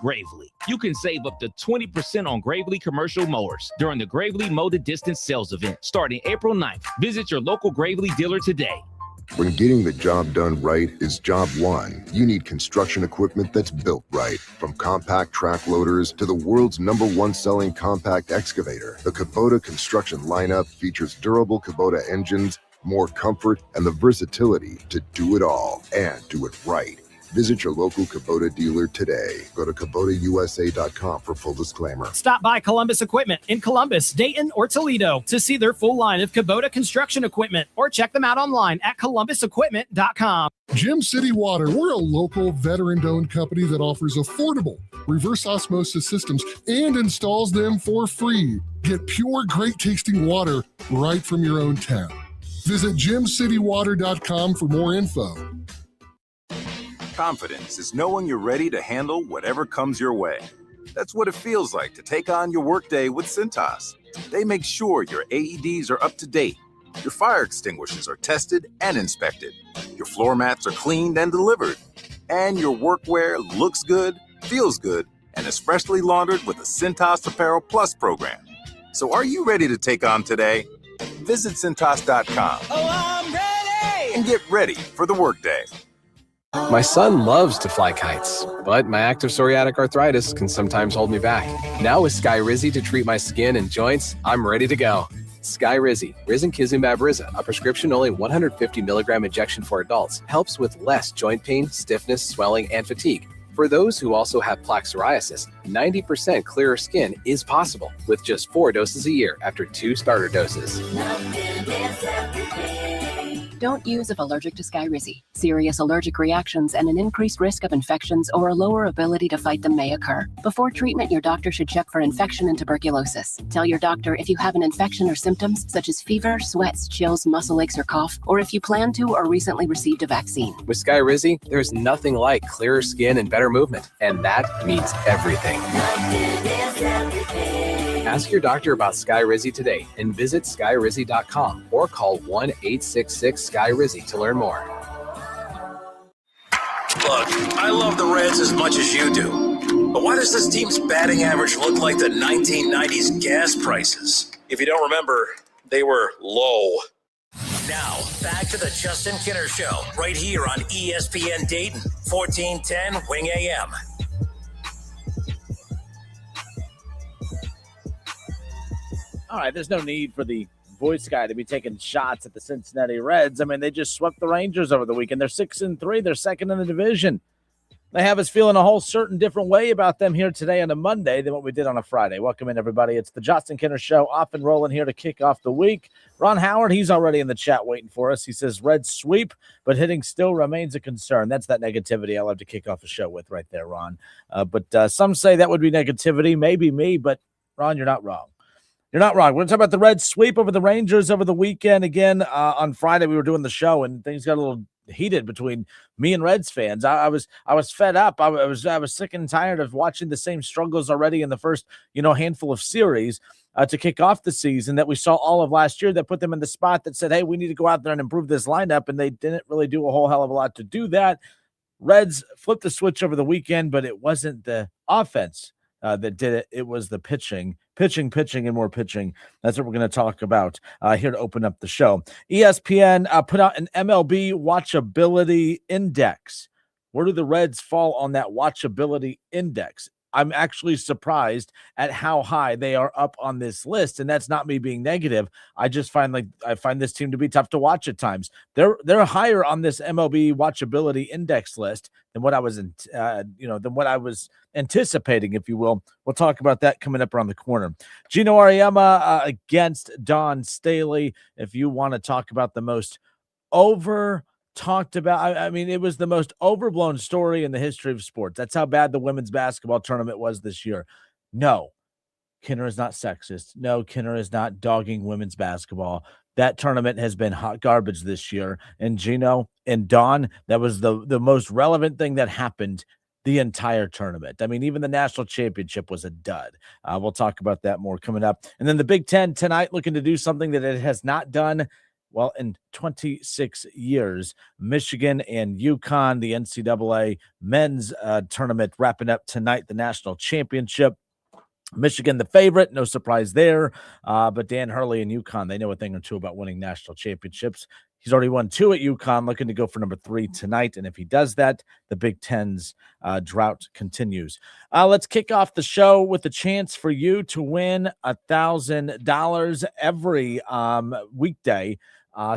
Gravely. You can save up to 20% on Gravely commercial mowers during the Gravely Mow the Distance sales event starting April 9th. Visit your local Gravely dealer today. When getting the job done right is job one, you need construction equipment that's built right. From compact track loaders to the world's #1 selling compact excavator, the Kubota construction lineup features durable Kubota engines, more comfort, and the versatility to do it all and do it right. Visit your local Kubota dealer today. Go to KubotaUSA.com for full disclaimer. Stop by Columbus Equipment in Columbus, Dayton, or Toledo to see their full line of Kubota construction equipment, or check them out online at ColumbusEquipment.com. Gem City Water, we're a local veteran-owned company that offers affordable reverse osmosis systems and installs them for free. Get pure, great-tasting water right from your own tap. Visit GemCityWater.com for more info. Confidence is knowing you're ready to handle whatever comes your way. That's what it feels like to take on your workday with Cintas. They make sure your AEDs are up to date, your fire extinguishers are tested and inspected, your floor mats are cleaned and delivered, and your workwear looks good, feels good, and is freshly laundered with the Cintas Apparel Plus program. So are you ready to take on today? Visit Cintas.com. Oh, I'm ready! And get ready for the workday. My son loves to fly kites, but my active psoriatic arthritis can sometimes hold me back. Now with Skyrizi to treat my skin and joints, I'm ready to go. Skyrizi, risankizumab Riza, a prescription-only 150 milligram injection for adults, helps with less joint pain, stiffness, swelling, and fatigue. For those who also have plaque psoriasis, 90% clearer skin is possible with just 4 doses a year after 2 starter doses. Don't use if allergic to Skyrizi. Serious allergic reactions and an increased risk of infections or a lower ability to fight them may occur. Before treatment, your doctor should check for infection and tuberculosis. Tell your doctor if you have an infection or symptoms such as fever, sweats, chills, muscle aches, or cough, or if you plan to or recently received a vaccine. With Skyrizi, there's nothing like clearer skin and better movement, and that means everything. Ask your doctor about Skyrizi today and visit Skyrizi.com or call 1-866-SKY-RIZZI to learn more. Look, I love the Reds as much as you do, but why does this team's batting average look like the 1990s gas prices? If you don't remember, they were low. Now, back to the Justin Kinner Show, right here on ESPN Dayton, 1410 Wing AM. All right, there's no need for the voice guy to be taking shots at the Cincinnati Reds. I mean, they just swept the Rangers over the weekend. They're 6-3. They're second in the division. They have us feeling a whole certain different way about them here today on a Monday than what we did on a Friday. Welcome in, everybody. It's the Justin Kinner Show, off and rolling here to kick off the week. Ron Howard, he's already in the chat waiting for us. He says, Reds sweep, but hitting still remains a concern. That's that negativity I love to kick off a show with right there, Ron. But some say that would be negativity. Maybe me, but Ron, you're not wrong. You're not wrong. We're going to talk about the Reds sweep over the Rangers over the weekend. Again, on Friday, we were doing the show, and things got a little heated between me and Reds fans. I was fed up. I was sick and tired of watching the same struggles already in the first, handful of series to kick off the season that we saw all of last year that put them in the spot that said, hey, we need to go out there and improve this lineup, and they didn't really do a whole hell of a lot to do that. Reds flipped the switch over the weekend, but it wasn't the offense that did it. It was the pitching, and more pitching. That's what we're going to talk about here to open up the show. ESPN put out an MLB Watchability Index. Where do the Reds fall on that watchability index? I'm actually surprised at how high they are up on this list, and that's not me being negative. I just find this team to be tough to watch at times. They're higher on this MLB Watchability Index list than what I was anticipating, if you will. We'll talk about that coming up around the corner. Gino Auriemma against Don Staley. If you want to talk about the most talked about, I mean, it was the most overblown story in the history of sports. That's how bad the women's basketball tournament was this year. No, Kinner is not sexist. No, Kinner is not dogging women's basketball. That tournament has been hot garbage this year. And Gino and Don, that was the most relevant thing that happened the entire tournament. I mean, even the national championship was a dud. We'll talk about that more coming up. And then the Big Ten tonight looking to do something that it has not done well, in 26 years. Michigan and UConn, the NCAA men's tournament wrapping up tonight, the national championship. Michigan, the favorite, no surprise there. But Dan Hurley and UConn, they know a thing or two about winning national championships. He's already won 2 at UConn, looking to go for number 3 tonight. And if he does that, the Big Ten's drought continues. Let's kick off the show with a chance for you to win $1,000 every weekday,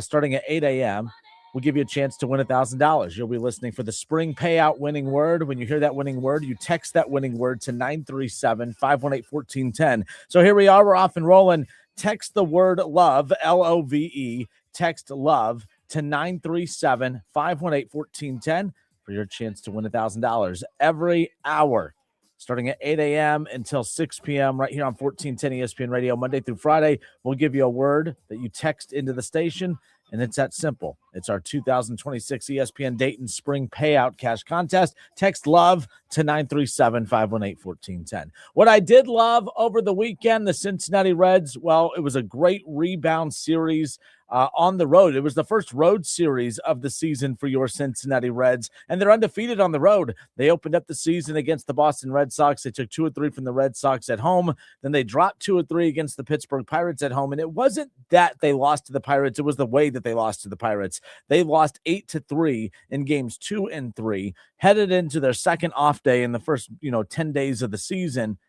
starting at 8 a.m. We'll give you a chance to win $1,000. You'll be listening for the spring payout winning word. When you hear that winning word, you text that winning word to 937-518-1410. So here we are. We're off and rolling. Text the word love, L-O-V-E. Text love to 937-518-1410 for your chance to win $1,000 every hour, starting at 8 a.m. until 6 p.m. right here on 1410 ESPN Radio, Monday through Friday. We'll give you a word that you text into the station, and it's that simple. It's our 2026 ESPN Dayton Spring Payout Cash Contest. Text love to 937-518-1410. What I did love over the weekend, the Cincinnati Reds, well, it was a great rebound series on the road. It was the first road series of the season for your Cincinnati Reds, and they're undefeated on the road. They opened up the season against the Boston Red Sox. They took 2 of 3 from the Red Sox at home. Then they dropped 2 of 3 against the Pittsburgh Pirates at home, and it wasn't that they lost to the Pirates. It was the way that they lost to the Pirates. They lost 8-3 in games 2 and 3, headed into their second off day in the first 10 days of the season,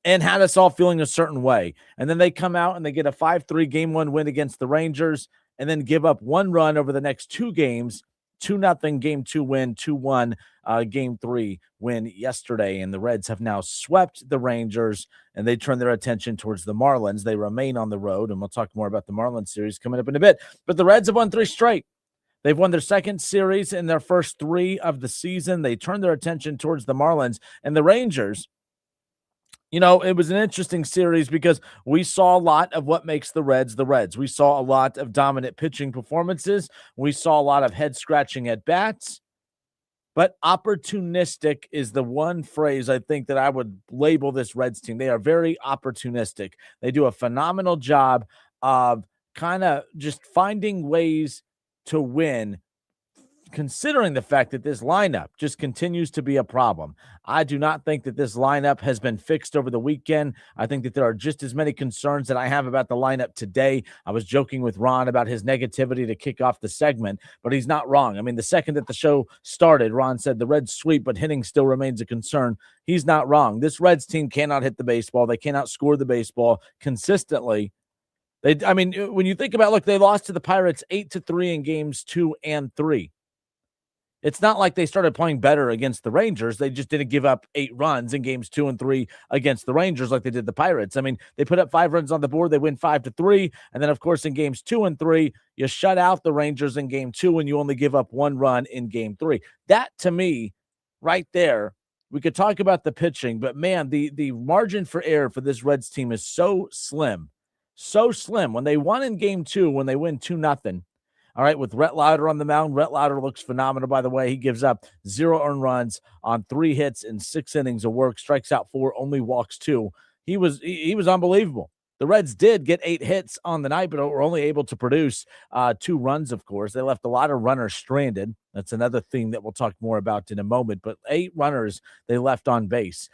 and had us all feeling a certain way. And then they come out and they get a 5-3 game 1 win against the Rangers, and then give up 1 run over the next 2 games, 2-0 game 2 win, 2-1 game 3 win yesterday. And the Reds have now swept the Rangers, and they turn their attention towards the Marlins. They remain on the road, and we'll talk more about the Marlins series coming up in a bit. But the Reds have won 3 straight. They've won their second series in their first 3 of the season. They turned their attention towards the Marlins and the Rangers. It was an interesting series because we saw a lot of what makes the Reds the Reds. We saw a lot of dominant pitching performances. We saw a lot of head-scratching at bats. But opportunistic is the one phrase I think that I would label this Reds team. They are very opportunistic. They do a phenomenal job of kind of just finding ways to win, considering the fact that this lineup just continues to be a problem. I do not think that this lineup has been fixed over the weekend. I think that there are just as many concerns that I have about the lineup today. I was joking with Ron about his negativity to kick off the segment, but he's not wrong. I mean, the second that the show started, Ron said the Reds sweep, but hitting still remains a concern. He's not wrong. This Reds team cannot hit the baseball. They cannot score the baseball consistently. When you think about, look, they lost to the Pirates 8-3 in games 2 and 3. It's not like they started playing better against the Rangers. They just didn't give up 8 runs in games 2 and 3 against the Rangers like they did the Pirates. I mean, they put up 5 runs on the board. They win 5-3. And then, of course, in games 2 and 3, you shut out the Rangers in game 2 and you only give up 1 run in game 3. That, to me, right there, we could talk about the pitching, but, man, the margin for error for this Reds team is so slim. So slim. When they won in game 2, when they win 2-0, all right, with Rhett Lauder on the mound. Rhett Lauder looks phenomenal, by the way. He gives up 0 earned runs on 3 hits in 6 innings of work, strikes out 4, only walks 2. He was unbelievable. The Reds did get 8 hits on the night, but were only able to produce 2 runs, of course. They left a lot of runners stranded. That's another thing that we'll talk more about in a moment. But 8 runners they left on base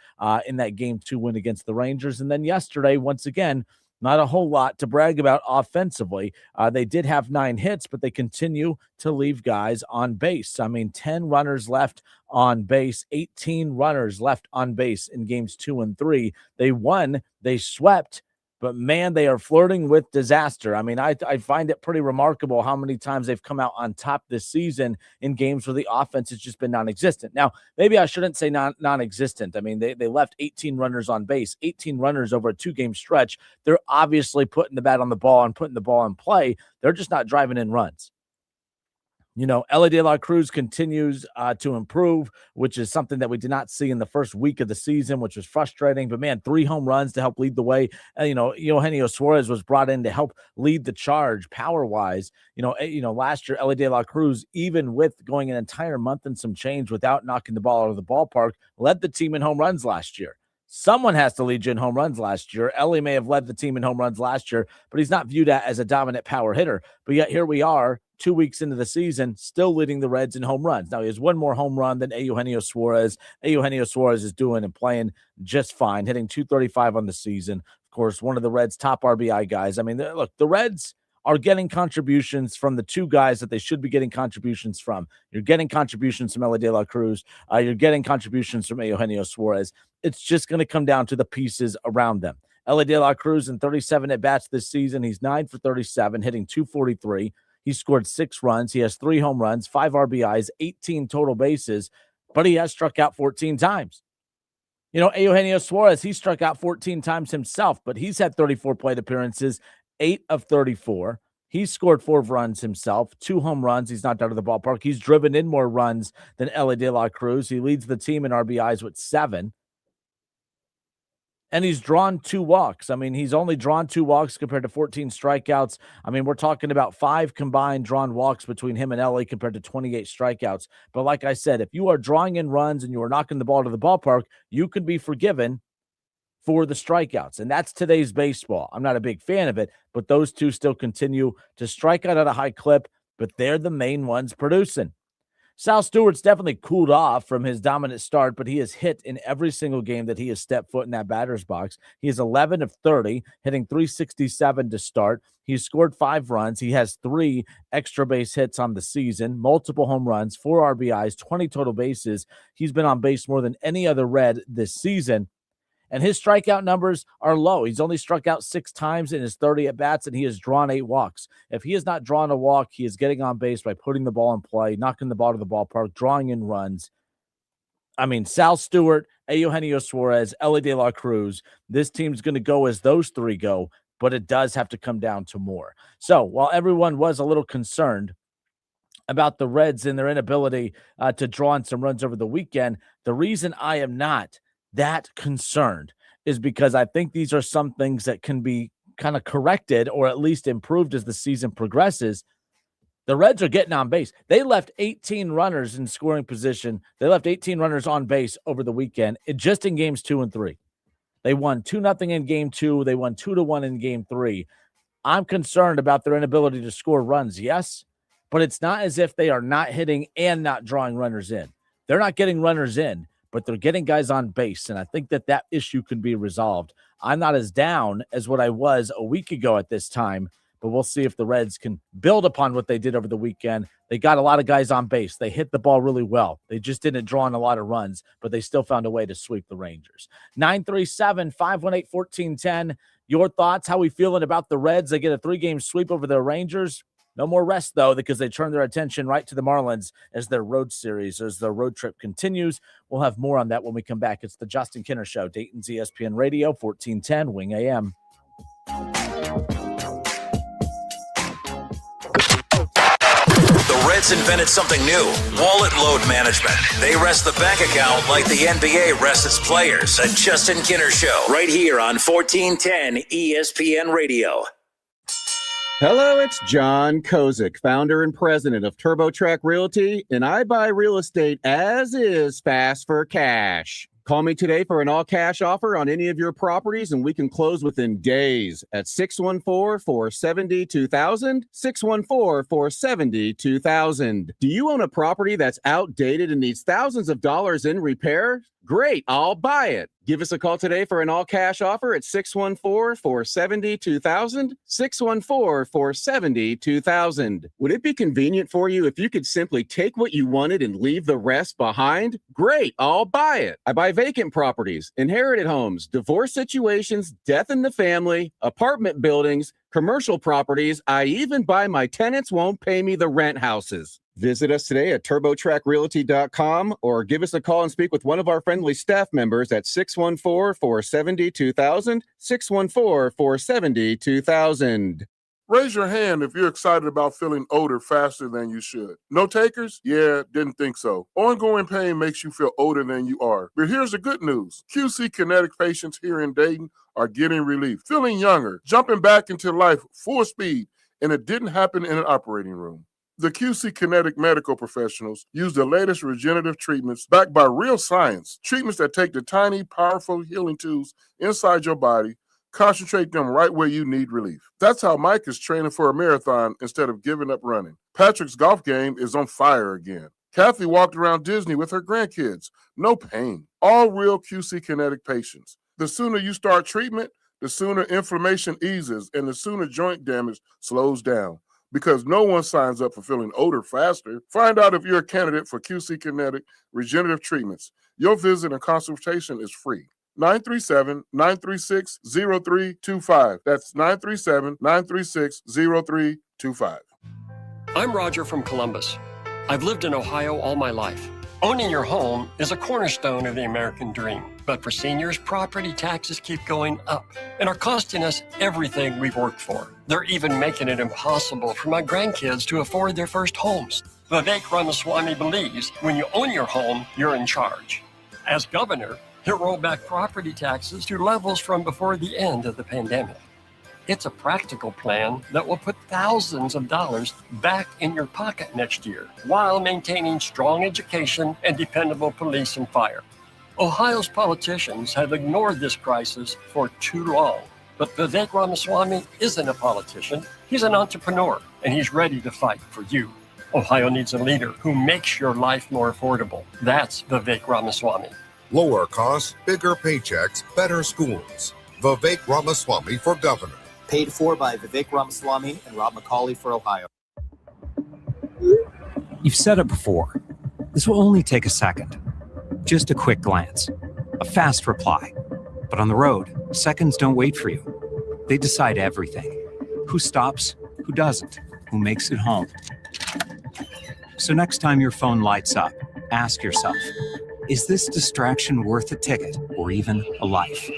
in that game 2 win against the Rangers. And then yesterday, once again, not a whole lot to brag about offensively. They did have 9 hits, but they continue to leave guys on base. I mean, 10 runners left on base, 18 runners left on base in games 2 and 3. They won, they swept, but, man, they are flirting with disaster. I mean, I find it pretty remarkable how many times they've come out on top this season in games where the offense has just been non-existent. Now, maybe I shouldn't say non-existent. I mean, they left 18 runners on base, 18 runners over a 2-game stretch. They're obviously putting the bat on the ball and putting the ball in play. They're just not driving in runs. Elly De La Cruz continues to improve, which is something that we did not see in the first week of the season, which was frustrating. But, man, 3 home runs to help lead the way. Eugenio Suarez was brought in to help lead the charge power-wise. Last year, Elly De La Cruz, even with going an entire month and some change without knocking the ball out of the ballpark, led the team in home runs last year. Someone has to lead you in home runs last year. Ellie may have led the team in home runs last year, but he's not viewed as a dominant power hitter. But yet here we are 2 weeks into the season, still leading the Reds in home runs. Now, he has one more home run than Eugenio Suarez. Eugenio Suarez is doing and playing just fine, hitting .235 on the season. Of course, one of the Reds' top RBI guys. I mean, look, the Reds are getting contributions from the two guys that they should be getting contributions from. You're getting contributions from Ellie De La Cruz. You're getting contributions from Eugenio Suarez. It's just going to come down to the pieces around them. Ellie De La Cruz in 37 at-bats this season. He's 9 for 37, hitting .243. He scored 6 runs. He has 3 home runs, 5 RBIs, 18 total bases, but he has struck out 14 times. You know, Eugenio Suarez, he struck out 14 times himself, but he's had 34 plate appearances, 8 of 34. He's scored 4 runs himself, 2 home runs. He's not out of the ballpark. He's driven in more runs than Ellie De La Cruz. He leads the team in RBIs with 7. And he's drawn 2 walks. I mean, he's only drawn 2 walks compared to 14 strikeouts. I mean, we're talking about 5 combined drawn walks between him and Ellie compared to 28 strikeouts. But like I said, if you are drawing in runs and you are knocking the ball to the ballpark, you can be forgiven for the strikeouts. And that's today's baseball. I'm not a big fan of it, but those two still continue to strike out at a high clip, but they're the main ones producing. Sal Stewart's definitely cooled off from his dominant start, but he has hit in every single game that he has stepped foot in that batter's box. He is 11 of 30, hitting .367 to start. He's scored 5 runs. He has 3 extra base hits on the season, multiple home runs, 4 RBIs, 20 total bases. He's been on base more than any other Red this season. And his strikeout numbers are low. He's only struck out 6 times in his 30 at-bats, and he has drawn 8 walks. If he has not drawn a walk, he is getting on base by putting the ball in play, knocking the ball to the ballpark, drawing in runs. I mean, Sal Stewart, Eugenio Suarez, Ellie De La Cruz, this team's going to go as those 3 go, but it does have to come down to more. So while everyone was a little concerned about the Reds and their inability to draw in some runs over the weekend, the reason I am not that concerned is because I think these are some things that can be kind of corrected or at least improved as the season progresses. The Reds are getting on base. They left 18 runners in scoring position. They left 18 runners on base over the weekend, just in games 2 and 3. They won 2-0 in game 2. They won 2-1 in game 3. I'm concerned about their inability to score runs, yes, but it's not as if they are not hitting and not drawing runners in. They're not getting runners in, but they're getting guys on base, and I think that issue can be resolved. I'm not as down as what I was a week ago at this time, but we'll see if the Reds can build upon what they did over the weekend. They got a lot of guys on base. They hit the ball really well. They just didn't draw in a lot of runs, but they still found a way to sweep the Rangers. 937-518-1410. Your thoughts? How we feeling about the Reds? They get a 3-game sweep over the Rangers. No more rest, though, because they turn their attention right to the Marlins as their road trip continues. We'll have more on that when we come back. It's the Justin Kinner Show, Dayton's ESPN Radio, 1410 Wing AM. The Reds invented something new, wallet load management. They rest the bank account like the NBA rests its players. The Justin Kinner Show, right here on 1410 ESPN Radio. Hello, it's John Kozik, founder and president of TurboTrack Realty, and I buy real estate as is, fast for cash. Call me today for an all-cash offer on any of your properties, and we can close within days at 614-470-2000, 614-470-2000. Do you own a property that's outdated and needs thousands of dollars in repair? Great, I'll buy it. Give us a call today for an all-cash offer at 614-470-2000, 614-470-2000. Would it be convenient for you if you could simply take what you wanted and leave the rest behind? Great, I'll buy it. I buy vacant properties, inherited homes, divorce situations, death in the family, apartment buildings, commercial properties. I even buy my tenants won't pay me the rent houses. Visit us today at TurboTrackRealty.com or give us a call and speak with one of our friendly staff members at 614-470-2000, 614-470-2000. Raise your hand if you're excited about feeling older faster than you should. No takers? Yeah, didn't think so. Ongoing pain makes you feel older than you are. But here's the good news. QC Kinetic patients here in Dayton are getting relief, feeling younger, jumping back into life full speed, and it didn't happen in an operating room. The QC Kinetic medical professionals use the latest regenerative treatments backed by real science, treatments that take the tiny, powerful healing tools inside your body, concentrate them right where you need relief. That's how Mike is training for a marathon instead of giving up running. Patrick's golf game is on fire again. Kathy walked around Disney with her grandkids. No pain. All real QC Kinetic patients. The sooner you start treatment, the sooner inflammation eases and the sooner joint damage slows down. Because no one signs up for feeling older faster. Find out if you're a candidate for QC Kinetic regenerative treatments. Your visit and consultation is free. 937-936-0325. That's 937-936-0325. I'm Roger from Columbus. I've lived in Ohio all my life. Owning your home is a cornerstone of the American dream. But for seniors, property taxes keep going up and are costing us everything we've worked for. They're even making it impossible for my grandkids to afford their first homes. Vivek Ramaswamy believes when you own your home, you're in charge. As governor, he'll roll back property taxes to levels from before the end of the pandemic. It's a practical plan that will put thousands of dollars back in your pocket next year while maintaining strong education and dependable police and fire. Ohio's politicians have ignored this crisis for too long. But Vivek Ramaswamy isn't a politician. He's an entrepreneur, and he's ready to fight for you. Ohio needs a leader who makes your life more affordable. That's Vivek Ramaswamy. Lower costs, bigger paychecks, better schools. Vivek Ramaswamy for governor. Paid for by Vivek Ramaswamy and Rob McCauley for Ohio. You've said it before. This will only take a second. Just a quick glance. A fast reply. But on the road, seconds don't wait for you. They decide everything. Who stops, who doesn't, who makes it home. So next time your phone lights up, ask yourself, is this distraction worth a ticket or even a life?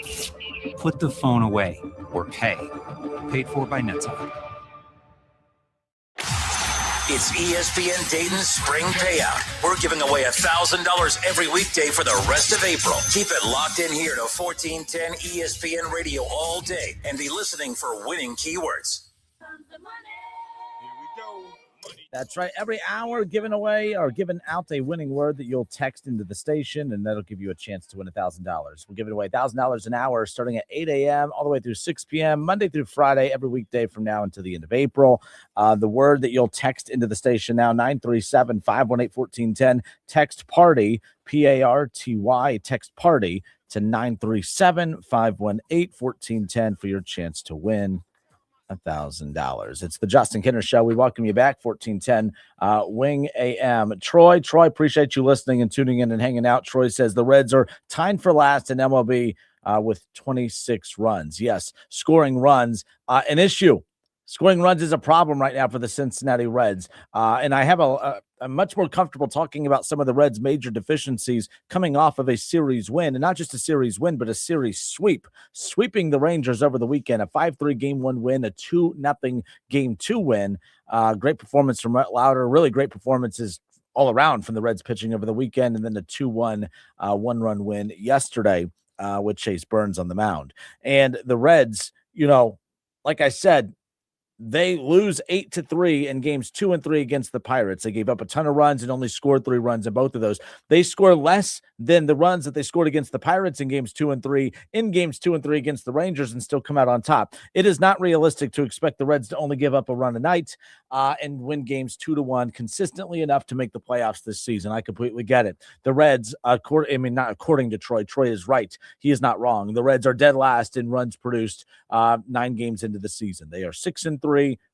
Put the phone away or pay. Paid for by NetSide. It's ESPN Dayton's Spring Payout. We're giving away $1,000 every weekday for the rest of April. Keep it locked in here to 1410 ESPN Radio all day and be listening for winning keywords. That's right. Every hour giving away or giving out a winning word that you'll text into the station, and that'll give you a chance to win $1,000. We're giving away $1,000 an hour starting at 8 a.m. all the way through 6 p.m., Monday through Friday, every weekday from now until the end of April. The word that you'll text into the station now, 937-518-1410. Text PARTY, P-A-R-T-Y, text PARTY to 937-518-1410 for your chance to win $1,000. It's the Justin Kinner Show. We welcome you back, 1410 Wing AM. Troy, appreciate you listening and tuning in and hanging out. Troy says the Reds are tied for last in MLB with 26 runs. Yes, scoring runs, an issue. Scoring runs is a problem right now for the Cincinnati Reds. And I have I'm much more comfortable talking about some of the Reds' major deficiencies coming off of a series win, and not just a series win, but a series sweep, sweeping the Rangers over the weekend, a 5-3 game 1 win, a 2-0 game 2 win. Great performance from Rhett Lauder, really great performances all around from the Reds pitching over the weekend, and then a 2-1 one-run win yesterday with Chase Burns on the mound. And the Reds, like I said, they lose 8-3 in games 2 and 3 against the Pirates. They gave up a ton of runs and only scored 3 runs in both of those. They score less than the runs that they scored against the Pirates in games 2 and 3, in games 2 and 3 against the Rangers, and still come out on top. It is not realistic to expect the Reds to only give up a run a night and win games 2-1 consistently enough to make the playoffs this season. I completely get it. The Reds, not according to Troy. Troy is right. He is not wrong. The Reds are dead last in runs produced 9 games into the season. They are 6-3.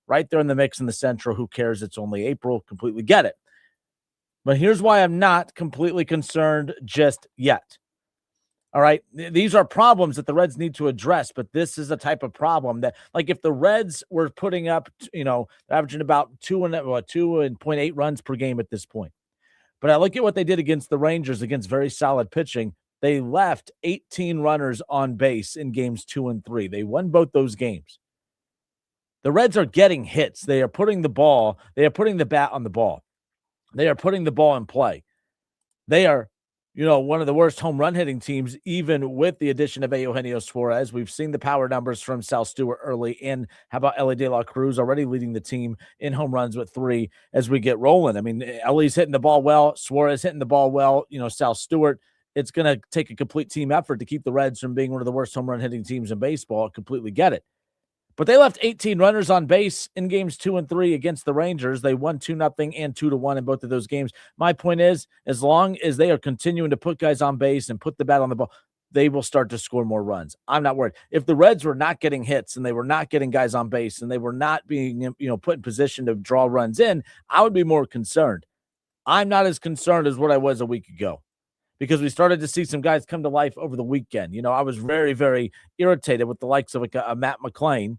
Right there in the mix in the Central. Who cares? It's only April. Completely get it. But here's why I'm not completely concerned just yet. All right. These are problems that the Reds need to address, but this is a type of problem that, like, if the Reds were putting up, averaging about 2.8 runs per game at this point. But I look at what they did against the Rangers, against very solid pitching. They left 18 runners on base in games 2 and 3. They won both those games. The Reds are getting hits. They are putting the bat on the ball. They are putting the ball in play. They are one of the worst home run hitting teams, even with the addition of Eugenio Suarez. We've seen the power numbers from Sal Stewart early. And how about Ellie De La Cruz already leading the team in home runs with 3 as we get rolling? I mean, Ellie's hitting the ball well. Suarez hitting the ball well. Sal Stewart. It's going to take a complete team effort to keep the Reds from being one of the worst home run hitting teams in baseball. I completely get it. But they left 18 runners on base in games 2 and 3 against the Rangers. They won 2-0 and 2-1 in both of those games. My point is, as long as they are continuing to put guys on base and put the bat on the ball, they will start to score more runs. I'm not worried. If the Reds were not getting hits and they were not getting guys on base and they were not being, put in position to draw runs in, I would be more concerned. I'm not as concerned as what I was a week ago, because we started to see some guys come to life over the weekend. I was very, very irritated with the likes of a Matt McClain.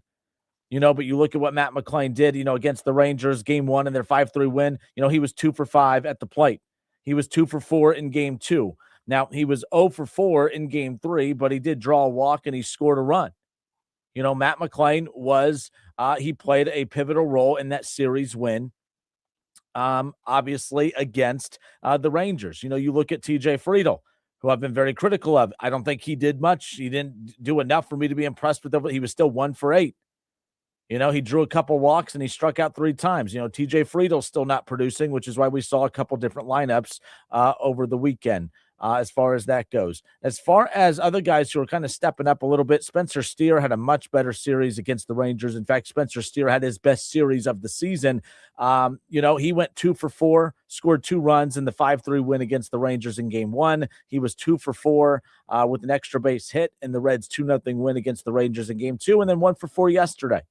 But you look at what Matt McClain did, against the Rangers, game 1 in their 5-3 win. He was 2 for 5 at the plate. He was 2 for 4 in game 2. Now, he was 0 for 4 in game 3, but he did draw a walk and he scored a run. Matt McClain he played a pivotal role in that series win, obviously against the Rangers. You look at TJ Friedel, who I've been very critical of. I don't think he did much. He didn't do enough for me to be impressed with him. He was still 1 for 8. He drew a couple walks and he struck out 3 times. TJ Friedel's still not producing, which is why we saw a couple different lineups over the weekend as far as that goes. As far as other guys who are kind of stepping up a little bit, Spencer Steer had a much better series against the Rangers. In fact, Spencer Steer had his best series of the season. He went 2 for 4, scored 2 runs in the 5-3 win against the Rangers in game 1. He was 2 for 4 with an extra base hit in the Reds' 2-0 win against the Rangers in game 2, and then 1 for 4 yesterday.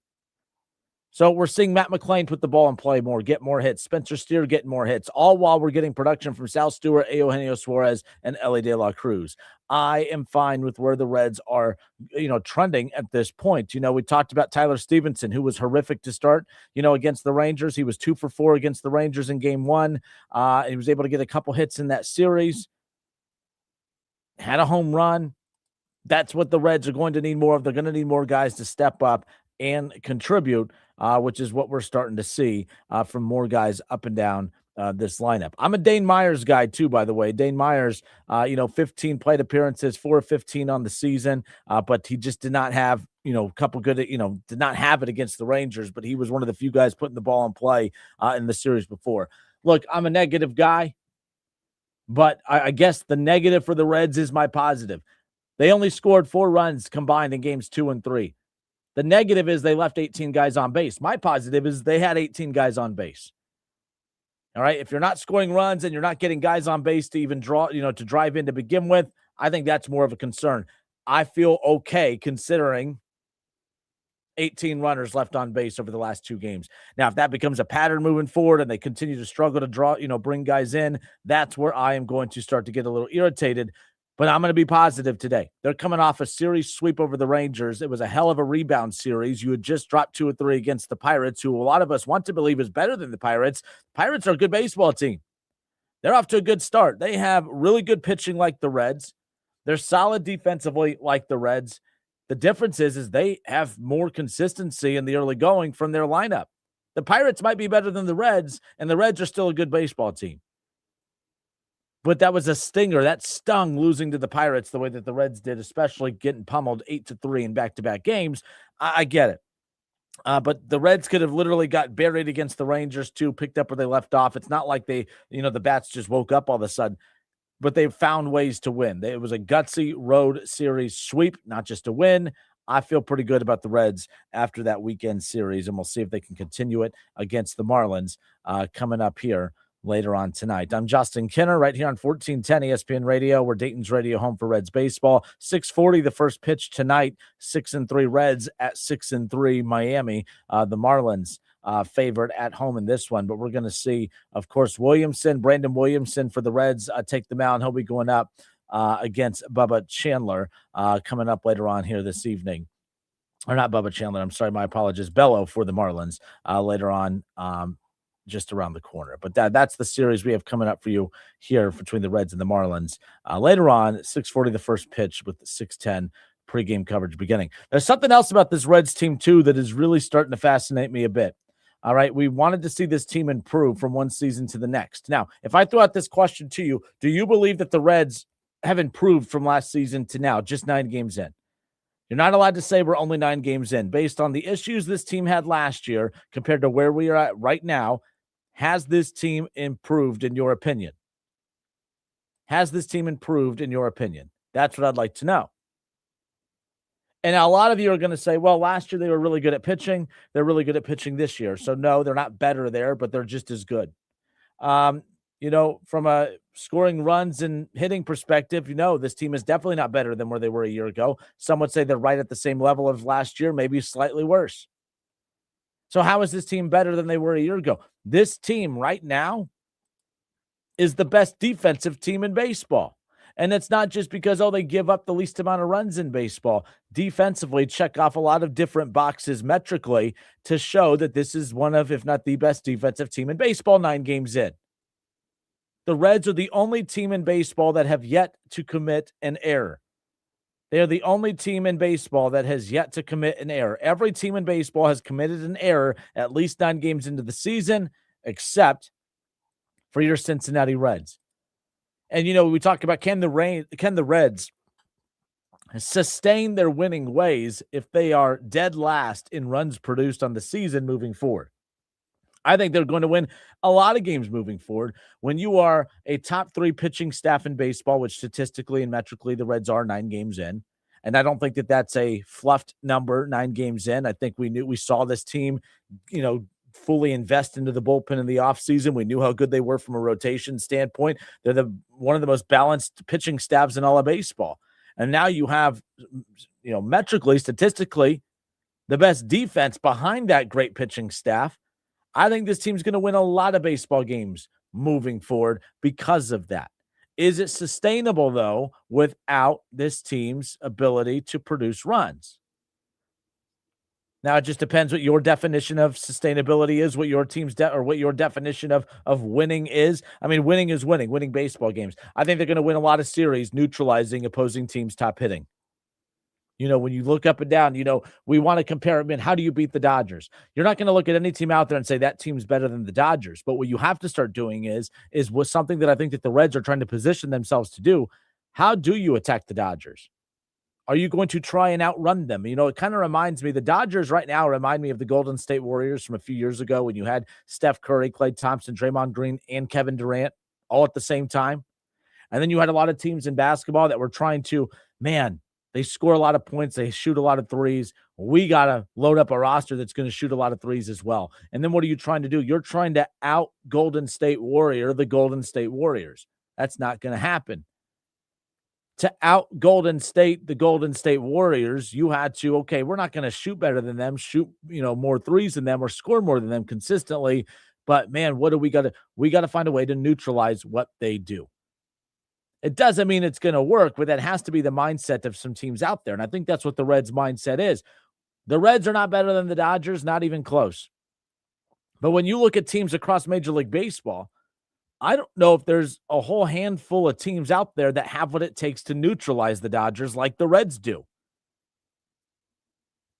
So we're seeing Matt McClain put the ball in play more, get more hits. Spencer Steer getting more hits, all while we're getting production from Sal Stewart, Eugenio Suarez, and Ellie De La Cruz. I am fine with where the Reds are, trending at this point. We talked about Tyler Stevenson, who was horrific to start, against the Rangers. He was 2 for 4 against the Rangers in game 1. He was able to get a couple hits in that series. Had a home run. That's what the Reds are going to need more of. They're going to need more guys to step up and contribute, which is what we're starting to see from more guys up and down this lineup. I'm a Dane Myers guy too, by the way. Dane Myers, 15 plate appearances, 4 of 15 on the season, but he just did not have, a couple good, did not have it against the Rangers, but he was one of the few guys putting the ball in play in the series before. Look, I'm a negative guy, but I guess the negative for the Reds is my positive. They only scored 4 runs combined in games 2 and 3. The negative is they left 18 guys on base. My positive is they had 18 guys on base. All right. If you're not scoring runs and you're not getting guys on base to even draw, to drive in to begin with, I think that's more of a concern. I feel okay considering 18 runners left on base over the last 2 games. Now, if that becomes a pattern moving forward and they continue to struggle to draw, bring guys in, that's where I am going to start to get a little irritated. But I'm going to be positive today. They're coming off a series sweep over the Rangers. It was a hell of a rebound series. You had just dropped 2 or 3 against the Pirates, who a lot of us want to believe is better than the Pirates. Pirates are a good baseball team. They're off to a good start. They have really good pitching like the Reds. They're solid defensively like the Reds. The difference is they have more consistency in the early going from their lineup. The Pirates might be better than the Reds, and the Reds are still a good baseball team. But that was a stinger. That stung losing to the Pirates the way that the Reds did, especially getting pummeled 8-3 in back-to-back games. I get it. But the Reds could have literally got buried against the Rangers too, picked up where they left off. It's not like the bats just woke up all of a sudden, but they found ways to win. It was a gutsy road series sweep, not just a win. I feel pretty good about the Reds after that weekend series, and we'll see if they can continue it against the Marlins coming up here later on tonight. I'm Justin Kinner right here on 1410 ESPN Radio. We're Dayton's radio home for Reds baseball. 6:40 the first pitch tonight. 6-3 Reds at 6-3 Miami. The Marlins favored at home in this one, but we're going to see, of course, Brandon Williamson for the Reds take the mound. He'll be going up against Bubba Chandler coming up later on here this evening. Or not Bubba Chandler. I'm sorry. My apologies. Bello for the Marlins later on. Just around the corner. But that's the series we have coming up for you here between the Reds and the Marlins. Later on, 6:40 the first pitch with the 6:10 pregame coverage beginning. There's something else about this Reds team, too, that is really starting to fascinate me a bit. All right. We wanted to see this team improve from one season to the next. Now, if I throw out this question to you, do you believe that the Reds have improved from last season to now, just 9 games in? You're not allowed to say we're only 9 games in. Based on the issues this team had last year compared to where we are at right now, has this team improved in your opinion? Has this team improved in your opinion? That's what I'd like to know. And a lot of you are going to say, well, last year they were really good at pitching. They're really good at pitching this year. So, no, they're not better there, but they're just as good. From a scoring runs and hitting perspective, this team is definitely not better than where they were a year ago. Some would say they're right at the same level of last year, maybe slightly worse. So how is this team better than they were a year ago? This team right now is the best defensive team in baseball. And it's not just because, they give up the least amount of runs in baseball. Defensively, check off a lot of different boxes metrically to show that this is one of, if not the best defensive team in baseball 9 games in. The Reds are the only team in baseball that have yet to commit an error. They are the only team in baseball that has yet to commit an error. Every team in baseball has committed an error at least 9 games into the season, except for your Cincinnati Reds. And, we talk about can the Reds sustain their winning ways if they are dead last in runs produced on the season moving forward? I think they're going to win a lot of games moving forward. When you are a top 3 pitching staff in baseball, which statistically and metrically the Reds are 9 games in, and I don't think that that's a fluffed number, 9 games in. I think we saw this team, fully invest into the bullpen in the offseason. We knew how good they were from a rotation standpoint. They're one of the most balanced pitching staffs in all of baseball. And now you have, metrically, statistically, the best defense behind that great pitching staff. I think this team's going to win a lot of baseball games moving forward because of that. Is it sustainable, though, without this team's ability to produce runs? Now, it just depends what your definition of sustainability is, what your team's or what your definition of winning is. I mean, winning is winning baseball games. I think they're going to win a lot of series neutralizing opposing teams' top hitting. When you look up and down, we want to compare them in. How do you beat the Dodgers? You're not going to look at any team out there and say that team's better than the Dodgers. But what you have to start doing is something that I think that the Reds are trying to position themselves to do. How do you attack the Dodgers? Are you going to try and outrun them? It kind of reminds me, the Dodgers right now remind me of the Golden State Warriors from a few years ago when you had Steph Curry, Klay Thompson, Draymond Green, and Kevin Durant all at the same time. And then you had a lot of teams in basketball that were trying to, they score a lot of points. They shoot a lot of threes. We got to load up a roster that's going to shoot a lot of threes as well. And then what are you trying to do? You're trying to out Golden State Warrior, the Golden State Warriors. That's not going to happen. To out Golden State, the Golden State Warriors, you had to, we're not going to shoot better than them, shoot, more threes than them or score more than them consistently. But man, what do we got to? We got to find a way to neutralize what they do. It doesn't mean it's going to work, but that has to be the mindset of some teams out there. And I think that's what the Reds' mindset is. The Reds are not better than the Dodgers, not even close. But when you look at teams across Major League Baseball, I don't know if there's a whole handful of teams out there that have what it takes to neutralize the Dodgers like the Reds do.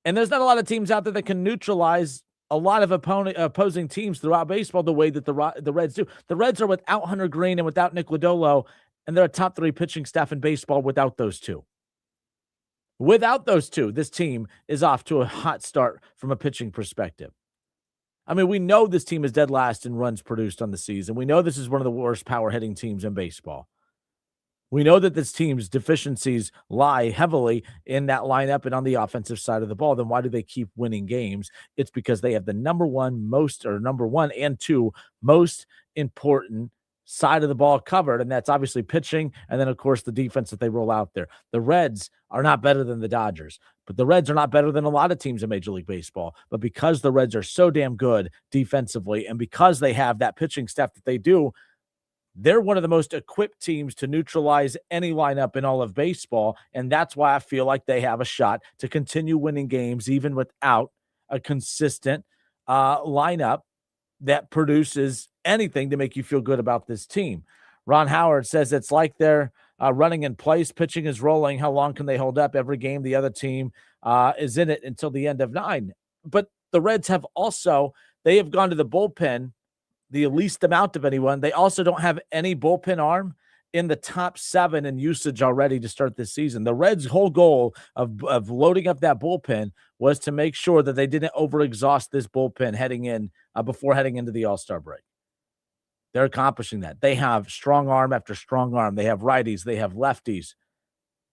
And there's not a lot of teams out there that can neutralize a lot of opposing teams throughout baseball the way that the Reds do. The Reds are without Hunter Green and without Nick Lodolo, and they're a top 3 pitching staff in baseball without those two. Without those two, this team is off to a hot start from a pitching perspective. I mean, we know this team is dead last in runs produced on the season. We know this is one of the worst power hitting teams in baseball. We know that this team's deficiencies lie heavily in that lineup and on the offensive side of the ball. Then why do they keep winning games? It's because they have the number one and 2 most important side of the ball covered, and that's obviously pitching, and then, of course, the defense that they roll out there. The Reds are not better than the Dodgers, but the Reds are not better than a lot of teams in Major League Baseball. But because the Reds are so damn good defensively, and because they have that pitching staff that they do, they're one of the most equipped teams to neutralize any lineup in all of baseball, and that's why I feel like they have a shot to continue winning games even without a consistent lineup that produces anything to make you feel good about this team. Ron Howard says it's like they're running in place. Pitching is rolling. How long can they hold up? Every game the other team is in it until the end of 9. But the Reds have also They have gone to the bullpen the least amount of anyone. They also don't have any bullpen arm in the top 7 in usage already to start this season. The Reds' whole goal of loading up that bullpen was to make sure that they didn't overexhaust this bullpen heading in before heading into the All-Star break. They're accomplishing that. They have strong arm after strong arm. They have righties. They have lefties.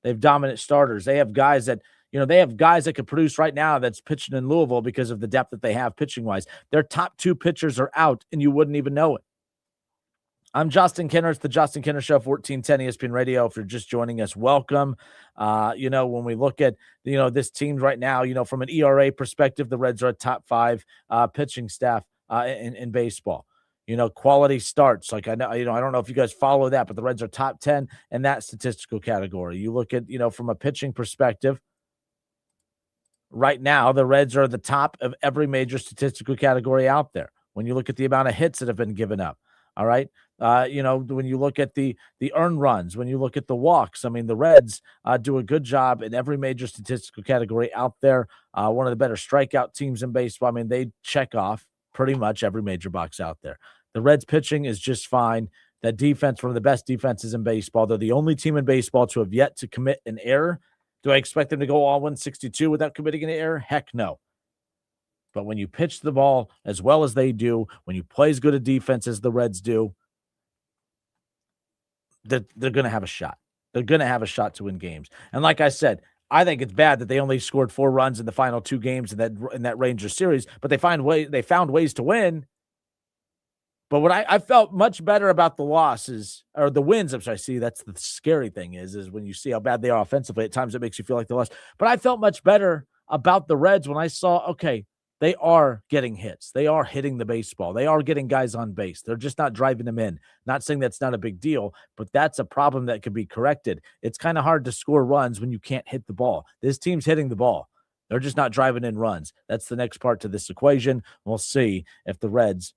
They have dominant starters. They have guys that could produce right now that's pitching in Louisville because of the depth that they have pitching-wise. Their top 2 pitchers are out, and you wouldn't even know it. I'm Justin Kinner. It's the Justin Kinner Show, 1410 ESPN Radio. If you're just joining us, welcome. When we look at, this team right now, from an ERA perspective, the Reds are a top 5 pitching staff in baseball. Quality starts. Like I know, I don't know if you guys follow that, but the Reds are top 10 in that statistical category. You look at, from a pitching perspective, right now, the Reds are the top of every major statistical category out there. When you look at the amount of hits that have been given up, all right. When you look at the earned runs, when you look at the walks, I mean, the Reds do a good job in every major statistical category out there. One of the better strikeout teams in baseball. I mean, they check off pretty much every major box out there. The Reds pitching is just fine. That defense, one of the best defenses in baseball. They're the only team in baseball to have yet to commit an error. Do I expect them to go all 162 without committing an error? Heck no. But when you pitch the ball as well as they do, when you play as good a defense as the Reds do, they're going to have a shot. They're going to have a shot to win games. And like I said, I think it's bad that they only scored 4 runs in the final 2 games in that Rangers series, but they found ways to win. But what I felt much better about the losses or the wins. I'm sorry. See, that's the scary thing is when you see how bad they are offensively. At times it makes you feel like they lost. But I felt much better about the Reds when I saw, okay, they are getting hits. They are hitting the baseball. They are getting guys on base. They're just not driving them in. Not saying that's not a big deal, but that's a problem that could be corrected. It's kind of hard to score runs when you can't hit the ball. This team's hitting the ball. They're just not driving in runs. That's the next part to this equation. We'll see if the Reds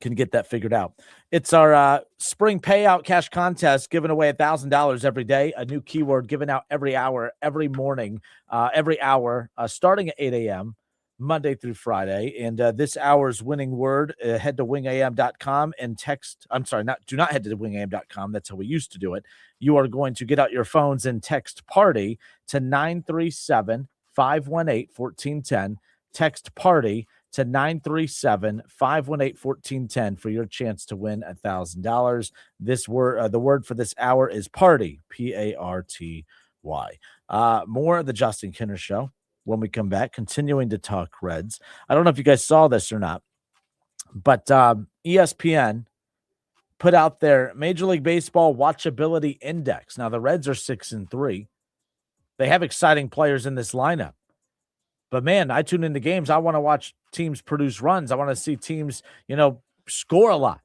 can get that figured out. It's our spring payout cash contest, giving away $1,000 every day. A new keyword given out every hour, every morning, every hour, starting at 8 a.m. Monday through Friday. And this hour's winning word, head to wingam.com and text. Do not head to wingam.com. That's how we used to do it. You are going to get out your phones and text party to 937-518-1410. Text party to 937-518-1410 for your chance to win $1,000. This word, the word for this hour is party, P-A-R-T-Y. More of the Justin Kinner Show when we come back, continuing to talk Reds. I don't know if you guys saw this or not, but ESPN put out their Major League Baseball Watchability Index. Now, the Reds are 6-3. They have exciting players in this lineup. But, man, I tune into games. I want to watch teams produce runs. I want to see teams, score a lot.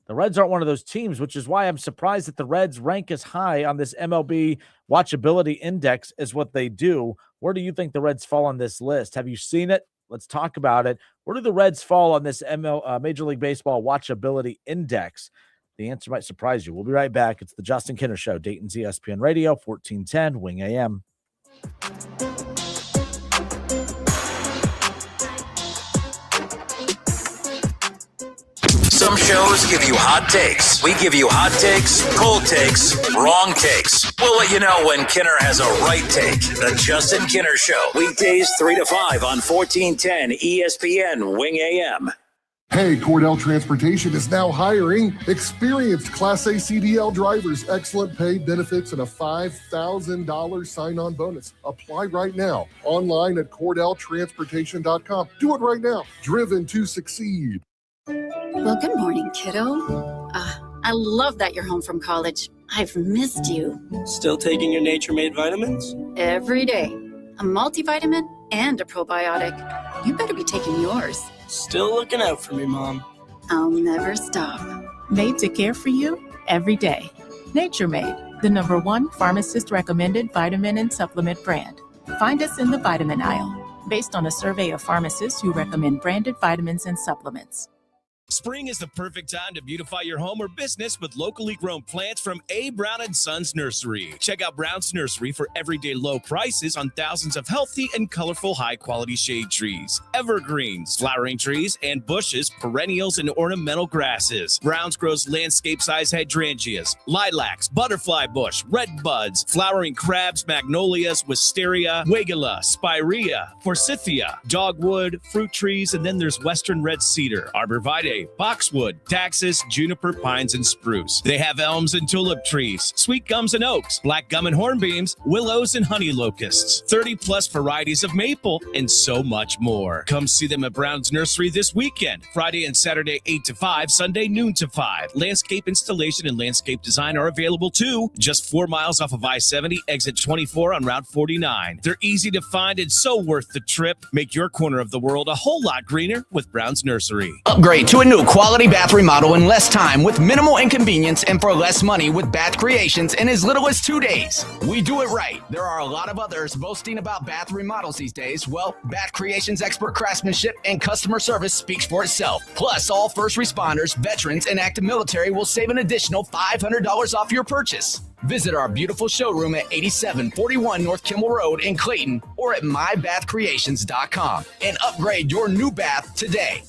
The Reds aren't one of those teams, which is why I'm surprised that the Reds rank as high on this MLB Watchability Index as what they do. Where do you think the Reds fall on this list? Have you seen it? Let's talk about it. Where do the Reds fall on this Major League Baseball Watchability Index? The answer might surprise you. We'll be right back. It's the Justin Kinner Show, Dayton's ESPN Radio, 1410 Wing AM. Some shows give you hot takes. We give you hot takes, cold takes, wrong takes. We'll let you know when Kinner has a right take. The Justin Kinner Show. Weekdays 3 to 5 on 1410 ESPN Wing AM. Hey, Cordell Transportation is now hiring experienced Class A CDL drivers, excellent pay, benefits, and a $5,000 sign-on bonus. Apply right now online at CordellTransportation.com. Do it right now. Driven to succeed. Well, good morning, kiddo. I love that you're home from college. I've missed you. Still taking your Nature-Made vitamins? Every day. A multivitamin and a probiotic. You better be taking yours. Still looking out for me, Mom. I'll never stop. Made to care for you every day. Nature-Made, the #1 pharmacist-recommended vitamin and supplement brand. Find us in the vitamin aisle, based on a survey of pharmacists who recommend branded vitamins and supplements. Spring is the perfect time to beautify your home or business with locally grown plants from A. Brown & Sons Nursery. Check out Brown's Nursery for everyday low prices on thousands of healthy and colorful high-quality shade trees, evergreens, flowering trees, and bushes, perennials, and ornamental grasses. Brown's grows landscape-size hydrangeas, lilacs, butterfly bush, red buds, flowering crabs, magnolias, wisteria, wigula, spirea, forsythia, dogwood, fruit trees, and then there's western red cedar, arborvitae, boxwood, taxus, juniper, pines, and spruce. They have elms and tulip trees, sweet gums and oaks, black gum and hornbeams, willows and honey locusts, 30-plus varieties of maple, and so much more. Come see them at Brown's Nursery this weekend, Friday and Saturday 8 to 5, Sunday noon to 5. Landscape installation and landscape design are available too, just 4 miles off of I-70, exit 24 on Route 49. They're easy to find and so worth the trip. Make your corner of the world a whole lot greener with Brown's Nursery. Upgrade to a new quality bath remodel in less time with minimal inconvenience and for less money with Bath Creations in as little as 2 days. We do it right. There are a lot of others boasting about bath remodels these days. Well, Bath Creations' expert craftsmanship and customer service speaks for itself. Plus, all first responders, veterans, and active military will save an additional $500 off your purchase. Visit our beautiful showroom at 8741 North Kimmel Road in Clayton or at mybathcreations.com and upgrade your new bath today.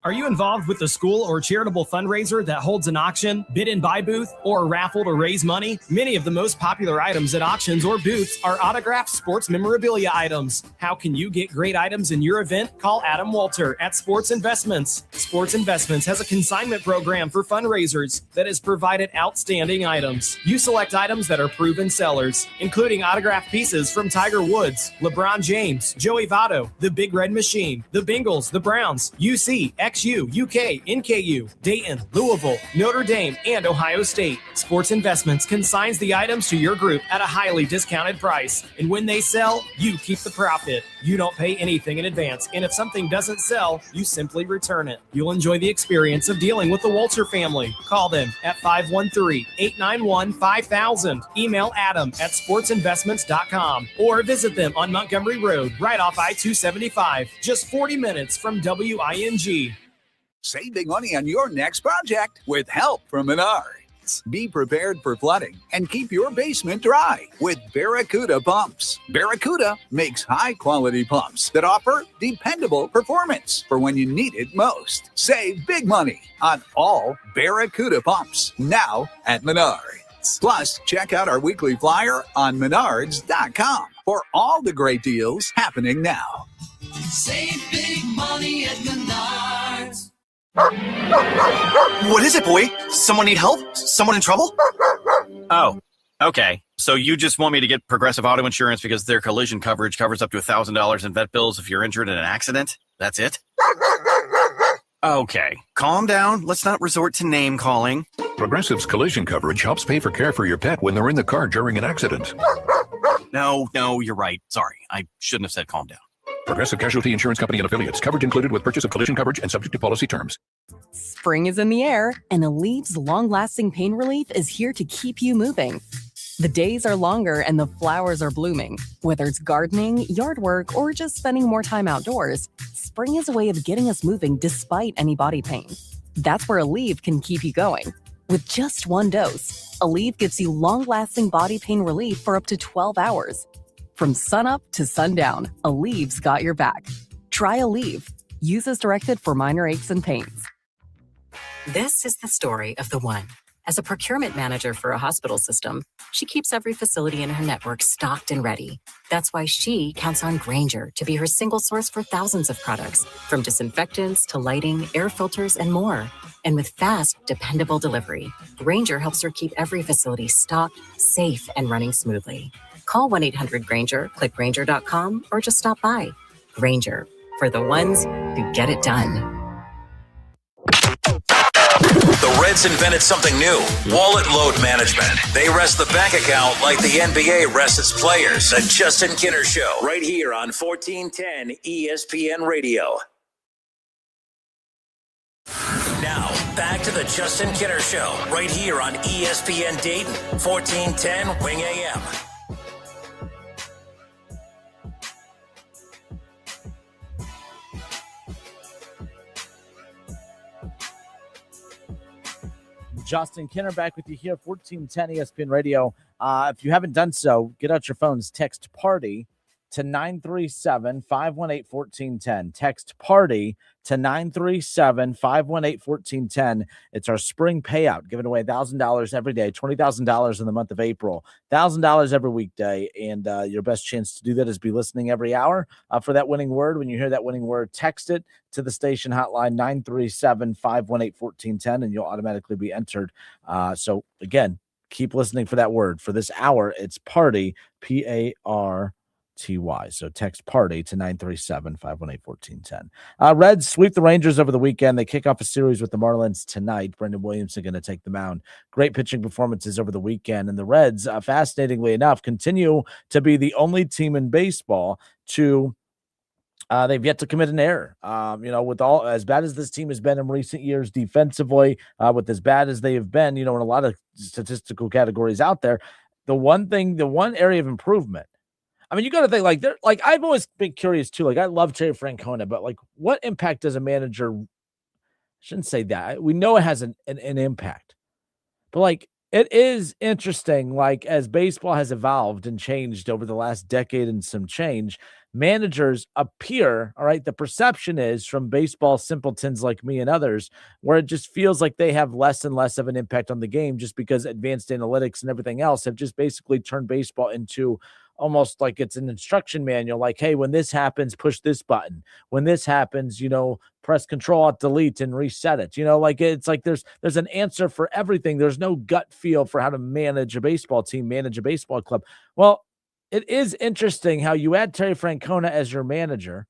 Are you involved with a school or charitable fundraiser that holds an auction, bid and buy booth, or a raffle to raise money? Many of the most popular items at auctions or booths are autographed sports memorabilia items. How can you get great items in your event? Call Adam Walter at Sports Investments. Sports Investments has a consignment program for fundraisers that has provided outstanding items. You select items that are proven sellers, including autographed pieces from Tiger Woods, LeBron James, Joey Votto, the Big Red Machine, the Bengals, the Browns, UC, XU, UK, NKU, Dayton, Louisville, Notre Dame, and Ohio State. Sports Investments consigns the items to your group at a highly discounted price. And when they sell, you keep the profit. You don't pay anything in advance. And if something doesn't sell, you simply return it. You'll enjoy the experience of dealing with the Walter family. Call them at 513-891-5000. Email Adam at sportsinvestments.com or visit them on Montgomery Road, right off I-275, just 40 minutes from WING. Save big money on your next project with help from Menards. Be prepared for flooding and keep your basement dry with Barracuda pumps. Barracuda makes high-quality pumps that offer dependable performance for when you need it most. Save big money on all Barracuda pumps now at Menards. Plus, check out our weekly flyer on menards.com for all the great deals happening now. Save big money at Menards. What is it, boy? Someone need help? Someone in trouble? Oh, okay. So you just want me to get Progressive Auto Insurance because their collision coverage covers up to $1,000 in vet bills if you're injured in an accident? That's it? Okay, calm down. Let's not resort to name calling. Progressive's collision coverage helps pay for care for your pet when they're in the car during an accident. No, you're right. Sorry, I shouldn't have said calm down. Progressive Casualty Insurance Company and Affiliates. Coverage included with purchase of collision coverage and subject to policy terms. Spring is in the air, and Alev's long-lasting pain relief is here to keep you moving. The days are longer and the flowers are blooming. Whether it's gardening, yard work, or just spending more time outdoors, spring is a way of getting us moving despite any body pain. That's where Aleve can keep you going. With just one dose, Aleve gives you long-lasting body pain relief for up to 12 hours. From sunup to sundown, Aleve's got your back. Try Aleve. Use as directed for minor aches and pains. This is the story of the one. As a procurement manager for a hospital system, she keeps every facility in her network stocked and ready. That's why she counts on Grainger to be her single source for thousands of products, from disinfectants to lighting, air filters, and more. And with fast, dependable delivery, Grainger helps her keep every facility stocked, safe, and running smoothly. Call 1-800-GRAINGER, click Grainger.com, or just stop by. Grainger, for the ones who get it done. The Reds invented something new, wallet load management. They rest the bank account like the NBA rests its players. The Justin Kinner Show, right here on 1410 ESPN Radio. Now, back to the Justin Kinner Show, right here on ESPN Dayton, 1410 Wing AM. Justin Kinner back with you here, 1410 ESPN Radio. If you haven't done so, get out your phones, text PARTY to 937-518-1410. Text PARTY to 937-518-1410. It's our spring payout, giving away $1,000 every day, $20,000 in the month of April, $1,000 every weekday, and your best chance to do that is be listening every hour for that winning word. When you hear that winning word, text it to the station hotline 937-518-1410, and you'll automatically be entered. So again, keep listening for that word. For this hour, it's PARTY, PARTY. So text PARTY to 937-518-1410. Reds sweep the Rangers over the weekend. They kick off a series with the Marlins tonight. Brendan Williamson going to take the mound. Great pitching performances over the weekend. And the Reds, fascinatingly enough, continue to be the only team in baseball to they've yet to commit an error. With all as bad as this team has been in recent years defensively, with as bad as they have been, in a lot of statistical categories out there, the one area of improvement. I mean, you got to think I've always been curious too. I love Terry Francona, but what impact does a manager? I shouldn't say that. We know it has an impact, but it is interesting. As baseball has evolved and changed over the last decade and some change, managers appear, all right, the perception is from baseball simpletons like me and others, where it just feels like they have less and less of an impact on the game just because advanced analytics and everything else have just basically turned baseball into almost like it's an instruction manual. Hey, when this happens, push this button. When this happens, press Control-Alt-Delete and reset it. It's like there's an answer for everything. There's no gut feel for how to manage a baseball team, manage a baseball club. Well, it is interesting how you add Terry Francona as your manager,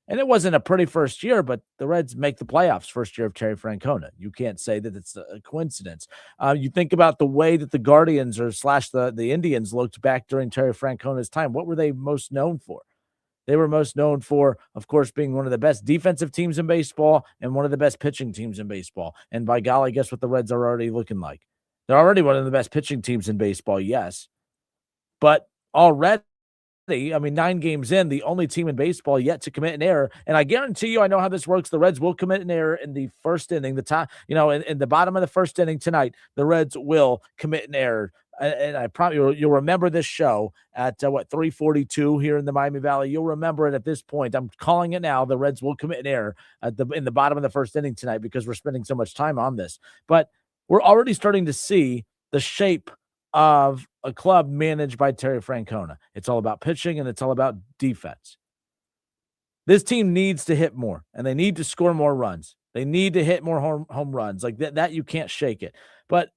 and it wasn't a pretty first year, but the Reds make the playoffs first year of Terry Francona. You can't say that it's a coincidence. You think about the way that the Guardians / the Indians looked back during Terry Francona's time. What were they most known for? They were most known for, of course, being one of the best defensive teams in baseball and one of the best pitching teams in baseball. And by golly, guess what the Reds are already looking like? They're already one of the best pitching teams in baseball, yes. But already, 9 games in, the only team in baseball yet to commit an error. And I guarantee you, I know how this works. The Reds will commit an error in the first inning. In the bottom of the first inning tonight, the Reds will commit an error. And I promise you'll remember this show at 3:42 here in the Miami Valley. You'll remember it at this point. I'm calling it now. The Reds will commit an error in the bottom of the first inning tonight because we're spending so much time on this. But we're already starting to see the shape of a club managed by Terry Francona. It's all about pitching and it's all about defense. This team needs to hit more and they need to score more runs. They need to hit more home runs. That you can't shake it. But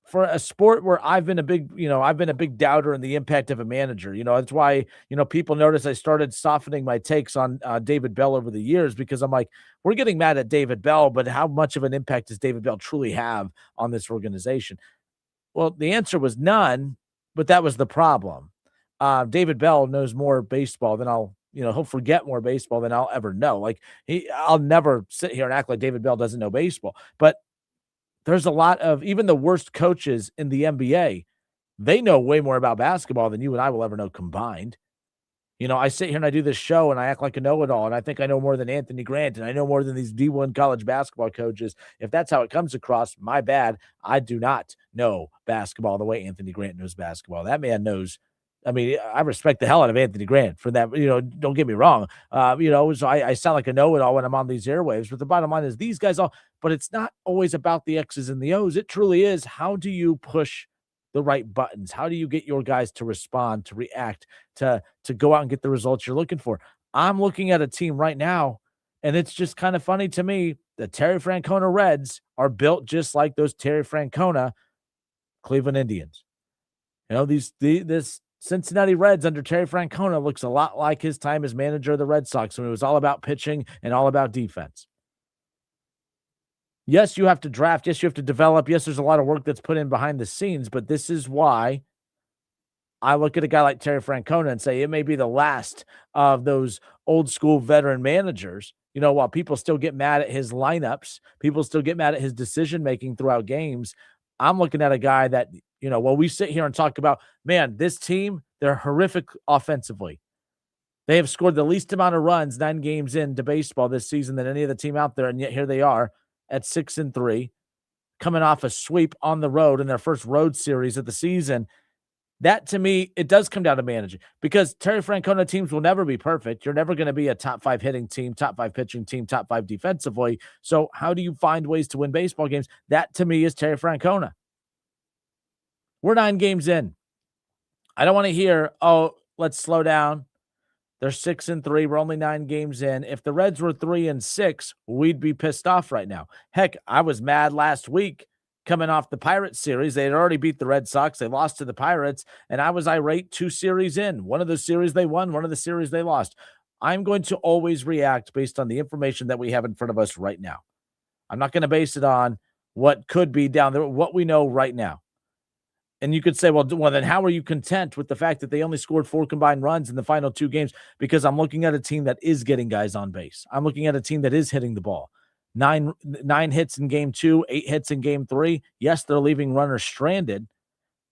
for a sport where I've been a big doubter in the impact of a manager, that's why, people notice I started softening my takes on David Bell over the years, because I'm like, we're getting mad at David Bell, but how much of an impact does David Bell truly have on this organization? Well, the answer was none, but that was the problem. David Bell knows more baseball than he'll forget more baseball than I'll ever know. I'll never sit here and act like David Bell doesn't know baseball, but there's a lot of, even the worst coaches in the NBA, they know way more about basketball than you and I will ever know combined. I sit here and I do this show and I act like a know-it-all, and I think I know more than Anthony Grant and I know more than these D1 college basketball coaches. If that's how it comes across, my bad. I do not know basketball the way Anthony Grant knows basketball. That man knows. I respect the hell out of Anthony Grant for that. Don't get me wrong. So I sound like a know-it-all when I'm on these airwaves, but the bottom line is these guys but it's not always about the X's and the O's. It truly is. How do you push the right buttons? How do you get your guys to respond, to react, to go out and get the results you're looking for? I'm looking at a team right now, and it's just kind of funny to me that Terry Francona Reds are built just like those Terry Francona Cleveland Indians. This Cincinnati Reds under Terry Francona looks a lot like his time as manager of the Red Sox when it was all about pitching and all about defense. Yes, you have to draft. Yes, you have to develop. Yes, there's a lot of work that's put in behind the scenes, but this is why I look at a guy like Terry Francona and say it may be the last of those old school veteran managers. While people still get mad at his lineups, people still get mad at his decision-making throughout games, I'm looking at a guy that, while we sit here and talk about, man, this team, they're horrific offensively. They have scored the least amount of runs 9 games into baseball this season than any other team out there, and yet here they are at 6-3. coming off a sweep on the road in their first road series of the season. That, to me, it does come down to managing, because Terry Francona teams will never be perfect. You're never going to be a top 5 hitting team, top 5 pitching team, top 5 defensively. So how do you find ways to win baseball games? That, to me, is Terry Francona. We're 9 games in. I don't want to hear, oh, let's slow down. They're 6-3. We're only 9 games in. If the Reds were 3-6, we'd be pissed off right now. Heck, I was mad last week coming off the Pirates series. They had already beat the Red Sox. They lost to the Pirates, and I was irate 2 series in. One of the series they won, one of the series they lost. I'm going to always react based on the information that we have in front of us right now. I'm not going to base it on what could be down there, what we know right now. And you could say, well, then how are you content with the fact that they only scored 4 combined runs in the final 2 games? Because I'm looking at a team that is getting guys on base. I'm looking at a team that is hitting the ball. 9 hits in game 2, 8 hits in game 3. Yes, they're leaving runners stranded,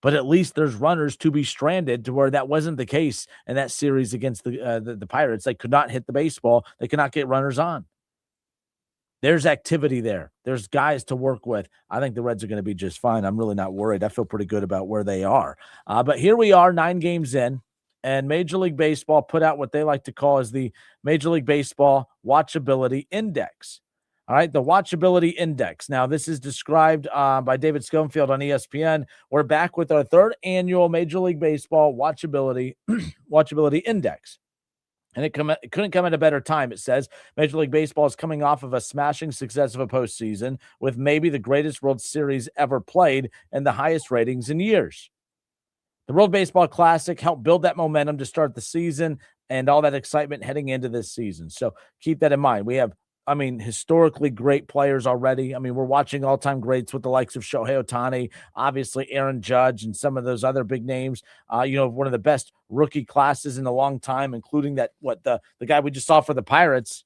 but at least there's runners to be stranded, to where that wasn't the case in that series against the Pirates. They could not hit the baseball. They could not get runners on. There's activity there. There's guys to work with. I think the Reds are going to be just fine. I'm really not worried. I feel pretty good about where they are. But here we are, 9 games in, and Major League Baseball put out what they like to call as the Major League Baseball Watchability Index. All right, the Watchability Index. Now, this is described by David Schoenfield on ESPN. We're back with our 3rd annual Major League Baseball Watchability Index. And it couldn't come at a better time, it says. Major League Baseball is coming off of a smashing success of a postseason with maybe the greatest World Series ever played and the highest ratings in years. The World Baseball Classic helped build that momentum to start the season and all that excitement heading into this season. So keep that in mind. We have, historically great players already. We're watching all-time greats with the likes of Shohei Ohtani, obviously Aaron Judge, and some of those other big names. One of the best rookie classes in a long time, including the guy we just saw for the Pirates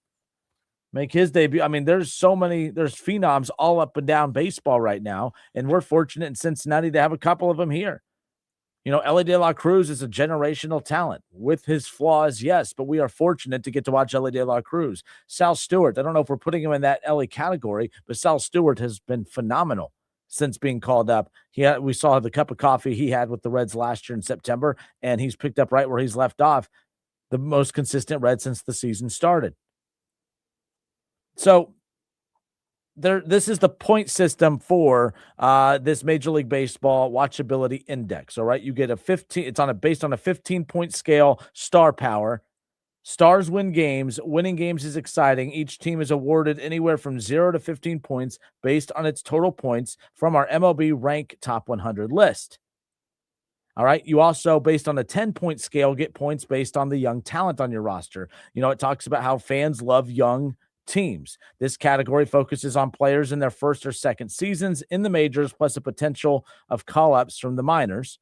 make his debut. There's phenoms all up and down baseball right now, and we're fortunate in Cincinnati to have a couple of them here. Elly De La Cruz is a generational talent with his flaws, yes, but we are fortunate to get to watch Elly De La Cruz. Sal Stewart, I don't know if we're putting him in that Elly category, but Sal Stewart has been phenomenal since being called up. We saw the cup of coffee he had with the Reds last year in September, and he's picked up right where he's left off, the most consistent Red since the season started. So, this is the point system for this Major League Baseball Watchability Index. All right, you get a 15. It's based on a 15-point scale. Star power. Stars win games. Winning games is exciting. Each team is awarded anywhere from 0 to 15 points based on its total points from our MLB Rank Top 100 list. All right. You also, based on a 10-point scale, get points based on the young talent on your roster. It talks about how fans love young teams. This category focuses on players in their first or second seasons in the majors, plus a potential of call-ups from the minors.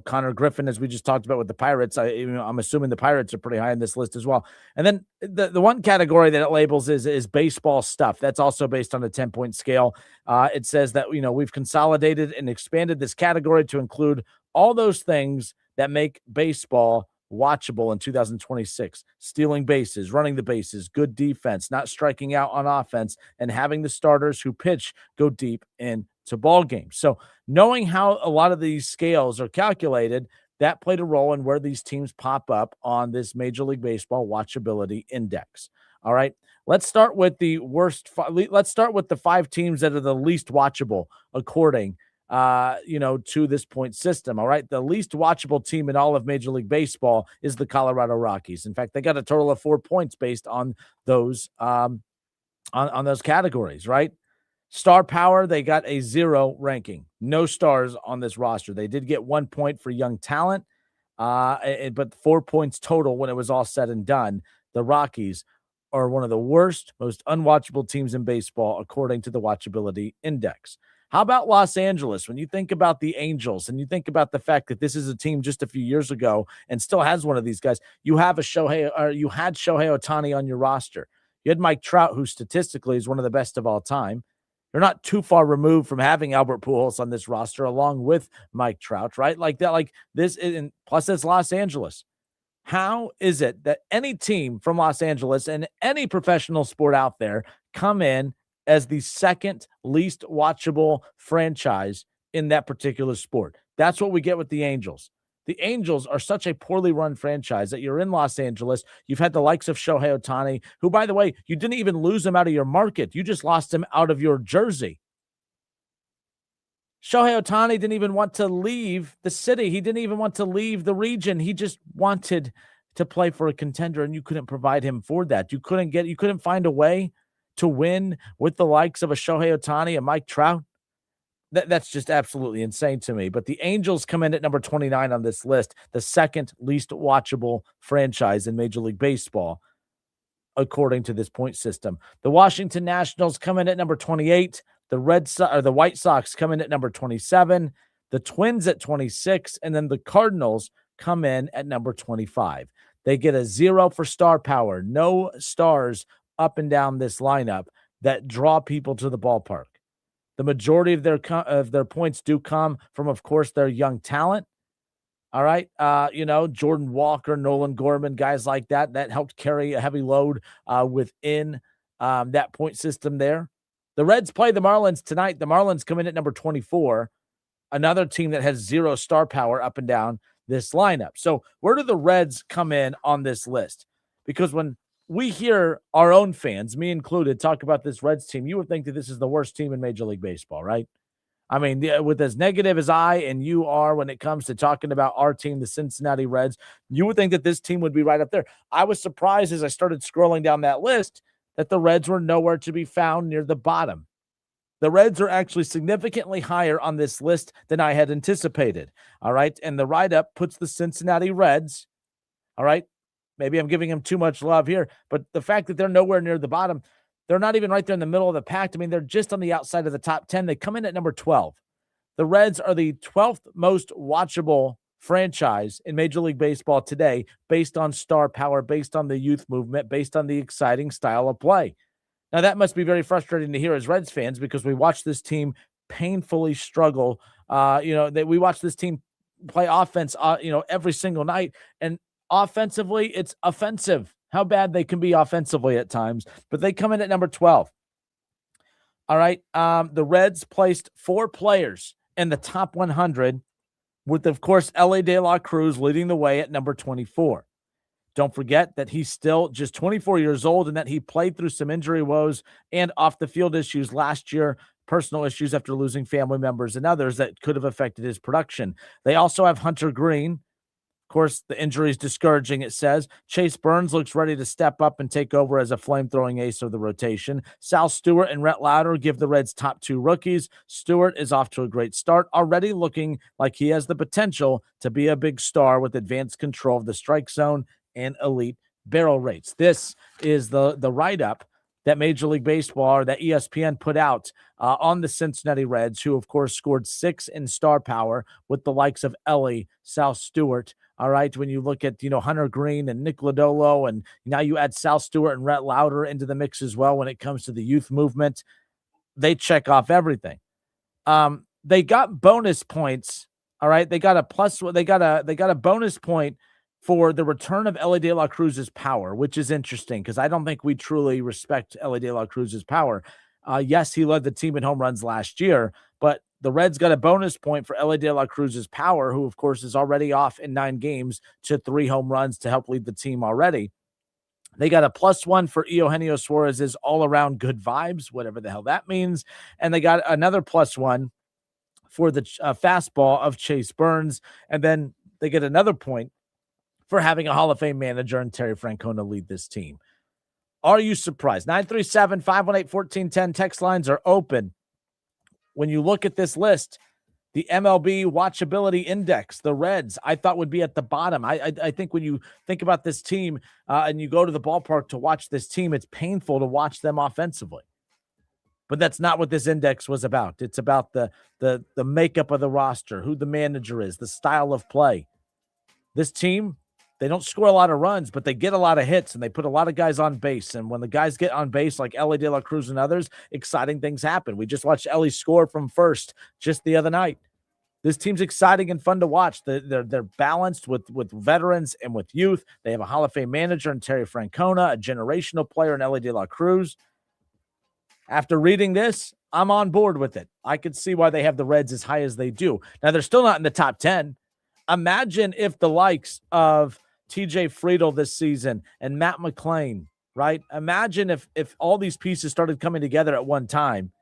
Connor Griffin, as we just talked about with the Pirates, I'm assuming the Pirates are pretty high on this list as well. And then the one category that it labels is baseball stuff. That's also based on a 10-point scale. It says that, we've consolidated and expanded this category to include all those things that make baseball watchable in 2026. Stealing bases, running the bases, good defense, not striking out on offense, and having the starters who pitch go deep into ball games. So knowing how a lot of these scales are calculated, that played a role in where these teams pop up on this Major League Baseball Watchability Index. All right, let's start with the worst. Let's start with the 5 teams that are the least watchable according to this point system. All right. The least watchable team in all of Major League Baseball is the Colorado Rockies. In fact, they got a total of 4 points based on those, on those categories, right? Star power, they got a 0 ranking. No stars on this roster. They did get 1 point for young talent, but 4 points total when it was all said and done. The Rockies are one of the worst, most unwatchable teams in baseball, according to the Watchability Index. How about Los Angeles? When you think about the Angels and you think about the fact that this is a team just a few years ago and still has one of these guys, you had Shohei Ohtani on your roster. You had Mike Trout, who statistically is one of the best of all time. You're not too far removed from having Albert Pujols on this roster along with Mike Trout, right? Like that, like this, and plus it's Los Angeles. How is it that any team from Los Angeles and any professional sport out there come in as the second least watchable franchise in that particular sport. That's what we get with the Angels. The Angels are such a poorly run franchise that you're in Los Angeles. You've had the likes of Shohei Ohtani, who, by the way, you didn't even lose him out of your market. You just lost him out of your jersey. Shohei Ohtani didn't even want to leave the city. He didn't even want to leave the region. He just wanted to play for a contender, and you couldn't provide him for that. You couldn't find a way to win with the likes of a Shohei Ohtani and Mike Trout. That's just absolutely insane to me. But the Angels come in at number 29 on this list, the second least watchable franchise in Major League Baseball, according to this point system. The Washington Nationals come in at number 28. The White Sox come in at number 27. The Twins at 26. And then the Cardinals come in at number 25. They get a 0 for star power. No stars up and down this lineup that draw people to the ballpark. The majority of their points do come from, of course, their young talent. All right. Jordan Walker, Nolan Gorman, guys like that helped carry a heavy load within that point system there. The Reds play the Marlins tonight. The Marlins come in at number 24, another team that has 0 star power up and down this lineup. So where do the Reds come in on this list? Because when we hear our own fans, me included, talk about this Reds team, you would think that this is the worst team in Major League Baseball, right? I mean, with as negative as I and you are when it comes to talking about our team, the Cincinnati Reds, you would think that this team would be right up there. I was surprised as I started scrolling down that list that the Reds were nowhere to be found near the bottom. The Reds are actually significantly higher on this list than I had anticipated, all right? And the write-up puts the Cincinnati Reds, all right? Maybe I'm giving them too much love here, but the fact that they're nowhere near the bottom, they're not even right there in the middle of the pack. I mean, they're just on the outside of the top 10. They come in at number 12. The Reds are the 12th most watchable franchise in Major League Baseball today based on star power, based on the youth movement, based on the exciting style of play. Now, that must be very frustrating to hear as Reds fans because we watch this team painfully struggle. We watch this team play offense, every single night, and offensively, it's offensive, how bad they can be offensively at times, but they come in at number 12. All right. The Reds placed 4 players in the top 100 with, of course, Elly De La Cruz leading the way at number 24. Don't forget that he's still just 24 years old and that he played through some injury woes and off the field issues last year, personal issues after losing family members and others that could have affected his production. They also have Hunter Green. Of course, the injury is discouraging, it says. Chase Burns looks ready to step up and take over as a flame-throwing ace of the rotation. Sal Stewart and Rhett Lauder give the Reds top 2 rookies. Stewart is off to a great start, already looking like he has the potential to be a big star with advanced control of the strike zone and elite barrel rates. This is the write-up that Major League Baseball, or that ESPN put out on the Cincinnati Reds, who, of course, scored 6 in star power with the likes of Elly, Sal Stewart. All right, when you look at, Hunter Green and Nick Lodolo, and now you add Sal Stewart and Rhett Lauder into the mix as well when it comes to the youth movement, they check off everything. They got bonus points. All right, they got a bonus point for the return of Elly De La Cruz's power, which is interesting because I don't think we truly respect Elly De La Cruz's power. Yes, he led the team in home runs last year, but the Reds got a bonus point for Elly De La Cruz's power, who, of course, is already off in 9 games to 3 home runs to help lead the team already. They got a +1 for Eugenio Suarez's all-around good vibes, whatever the hell that means. And they got another +1 for the fastball of Chase Burns. And then they get another point for having a Hall of Fame manager and Terry Francona lead this team. Are you surprised? 937-518-1410 text lines are open. When you look at this list, the MLB Watchability Index, the Reds, I thought would be at the bottom. I think when you think about this team and you go to the ballpark to watch this team, it's painful to watch them offensively. But that's not what this index was about. It's about the makeup of the roster, who the manager is, the style of play. This team, they don't score a lot of runs, but they get a lot of hits, and they put a lot of guys on base. And when the guys get on base, like Elly De La Cruz and others, exciting things happen. We just watched Elly score from first just the other night. This team's exciting and fun to watch. They're balanced with veterans and with youth. They have a Hall of Fame manager in Terry Francona, a generational player in Elly De La Cruz. After reading this, I'm on board with it. I could see why they have the Reds as high as they do. Now, they're still not in the top 10. Imagine if the likes of TJ Friedel this season and Matt McClain, right? Imagine if all these pieces started coming together at one time,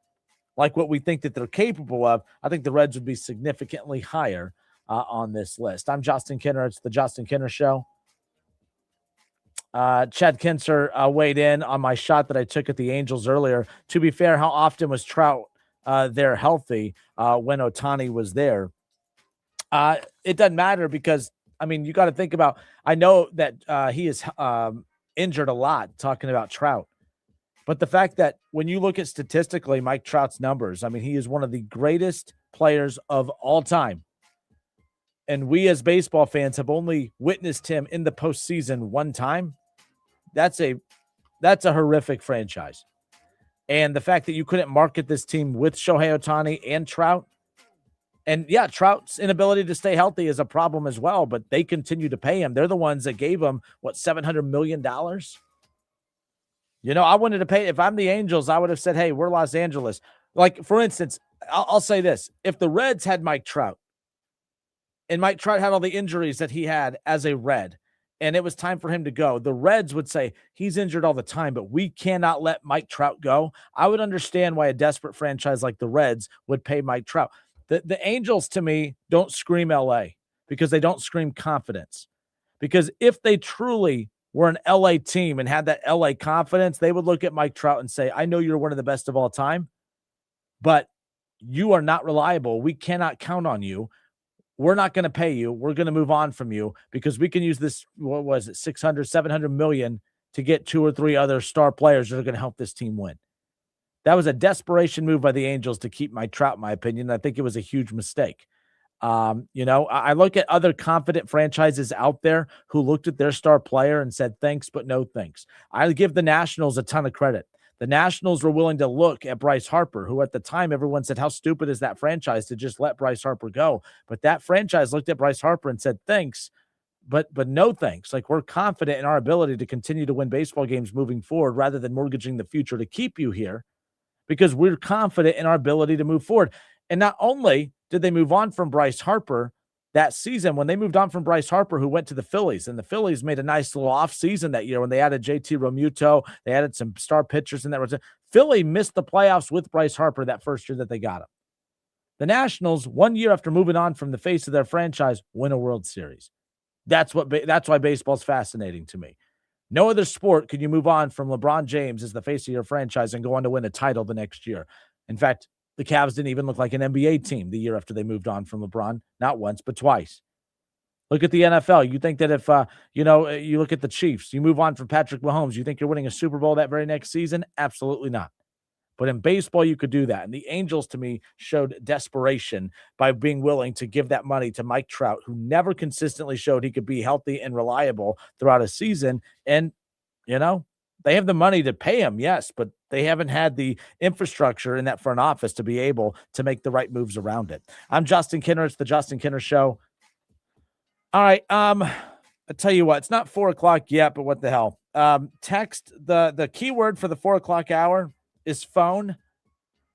like what we think that they're capable of. I think the Reds would be significantly higher on this list. I'm Justin Kinner. It's the Justin Kinner Show. Chad Kinser weighed in on my shot that I took at the Angels earlier. To be fair, how often was Trout there healthy when Ohtani was there? It doesn't matter because, I mean, you got to think about, I know that he is injured a lot, talking about Trout. But the fact that when you look at statistically Mike Trout's numbers, I mean, he is one of the greatest players of all time. And we as baseball fans have only witnessed him in the postseason one time. That's a horrific franchise. And the fact that you couldn't market this team with Shohei Ohtani and Trout. And yeah, Trout's inability to stay healthy is a problem as well, but they continue to pay him. They're the ones that gave him, $700 million? You know, I wanted to pay. If I'm the Angels, I would have said, hey, we're Los Angeles. Like, for instance, I'll say this. If the Reds had Mike Trout, and Mike Trout had all the injuries that he had as a Red, and it was time for him to go, the Reds would say, he's injured all the time, but we cannot let Mike Trout go. I would understand why a desperate franchise like the Reds would pay Mike Trout. The Angels, to me, don't scream LA because they don't scream confidence. Because if they truly were an LA team and had that LA confidence, they would look at Mike Trout and say, I know you're one of the best of all time, but you are not reliable. We cannot count on you. We're not going to pay you. We're going to move on from you because we can use this, what was it, 600, 700 million to get 2 or 3 other star players that are going to help this team win. That was a desperation move by the Angels to keep Mike Trout, in my opinion. I think it was a huge mistake. You know, I look at other confident franchises out there who looked at their star player and said, thanks, but no thanks. I give the Nationals a ton of credit. The Nationals were willing to look at Bryce Harper, who at the time everyone said, how stupid is that franchise to just let Bryce Harper go? But that franchise looked at Bryce Harper and said, thanks, but no thanks. Like, we're confident in our ability to continue to win baseball games moving forward rather than mortgaging the future to keep you here because we're confident in our ability to move forward. And not only did they move on from Bryce Harper that season, when they moved on from Bryce Harper, who went to the Phillies, and the Phillies made a nice little off season that year when they added JT Realmuto, they added some star pitchers in that. Philly missed the playoffs with Bryce Harper that first year that they got him. The Nationals, 1 year after moving on from the face of their franchise, win a World Series. That's why baseball's fascinating to me. No other sport could you move on from LeBron James as the face of your franchise and go on to win a title the next year. In fact, the Cavs didn't even look like an NBA team the year after they moved on from LeBron. Not once, but twice. Look at the NFL. You think that if, you look at the Chiefs, you move on from Patrick Mahomes, you think you're winning a Super Bowl that very next season? Absolutely not. But in baseball, you could do that. And the Angels, to me, showed desperation by being willing to give that money to Mike Trout, who never consistently showed he could be healthy and reliable throughout a season. And, they have the money to pay him, yes, but they haven't had the infrastructure in that front office to be able to make the right moves around it. I'm Justin Kinner. It's the Justin Kinner Show. All right. I tell you what, it's not 4:00 yet, but what the hell? Text the keyword for the 4:00 hour is phone.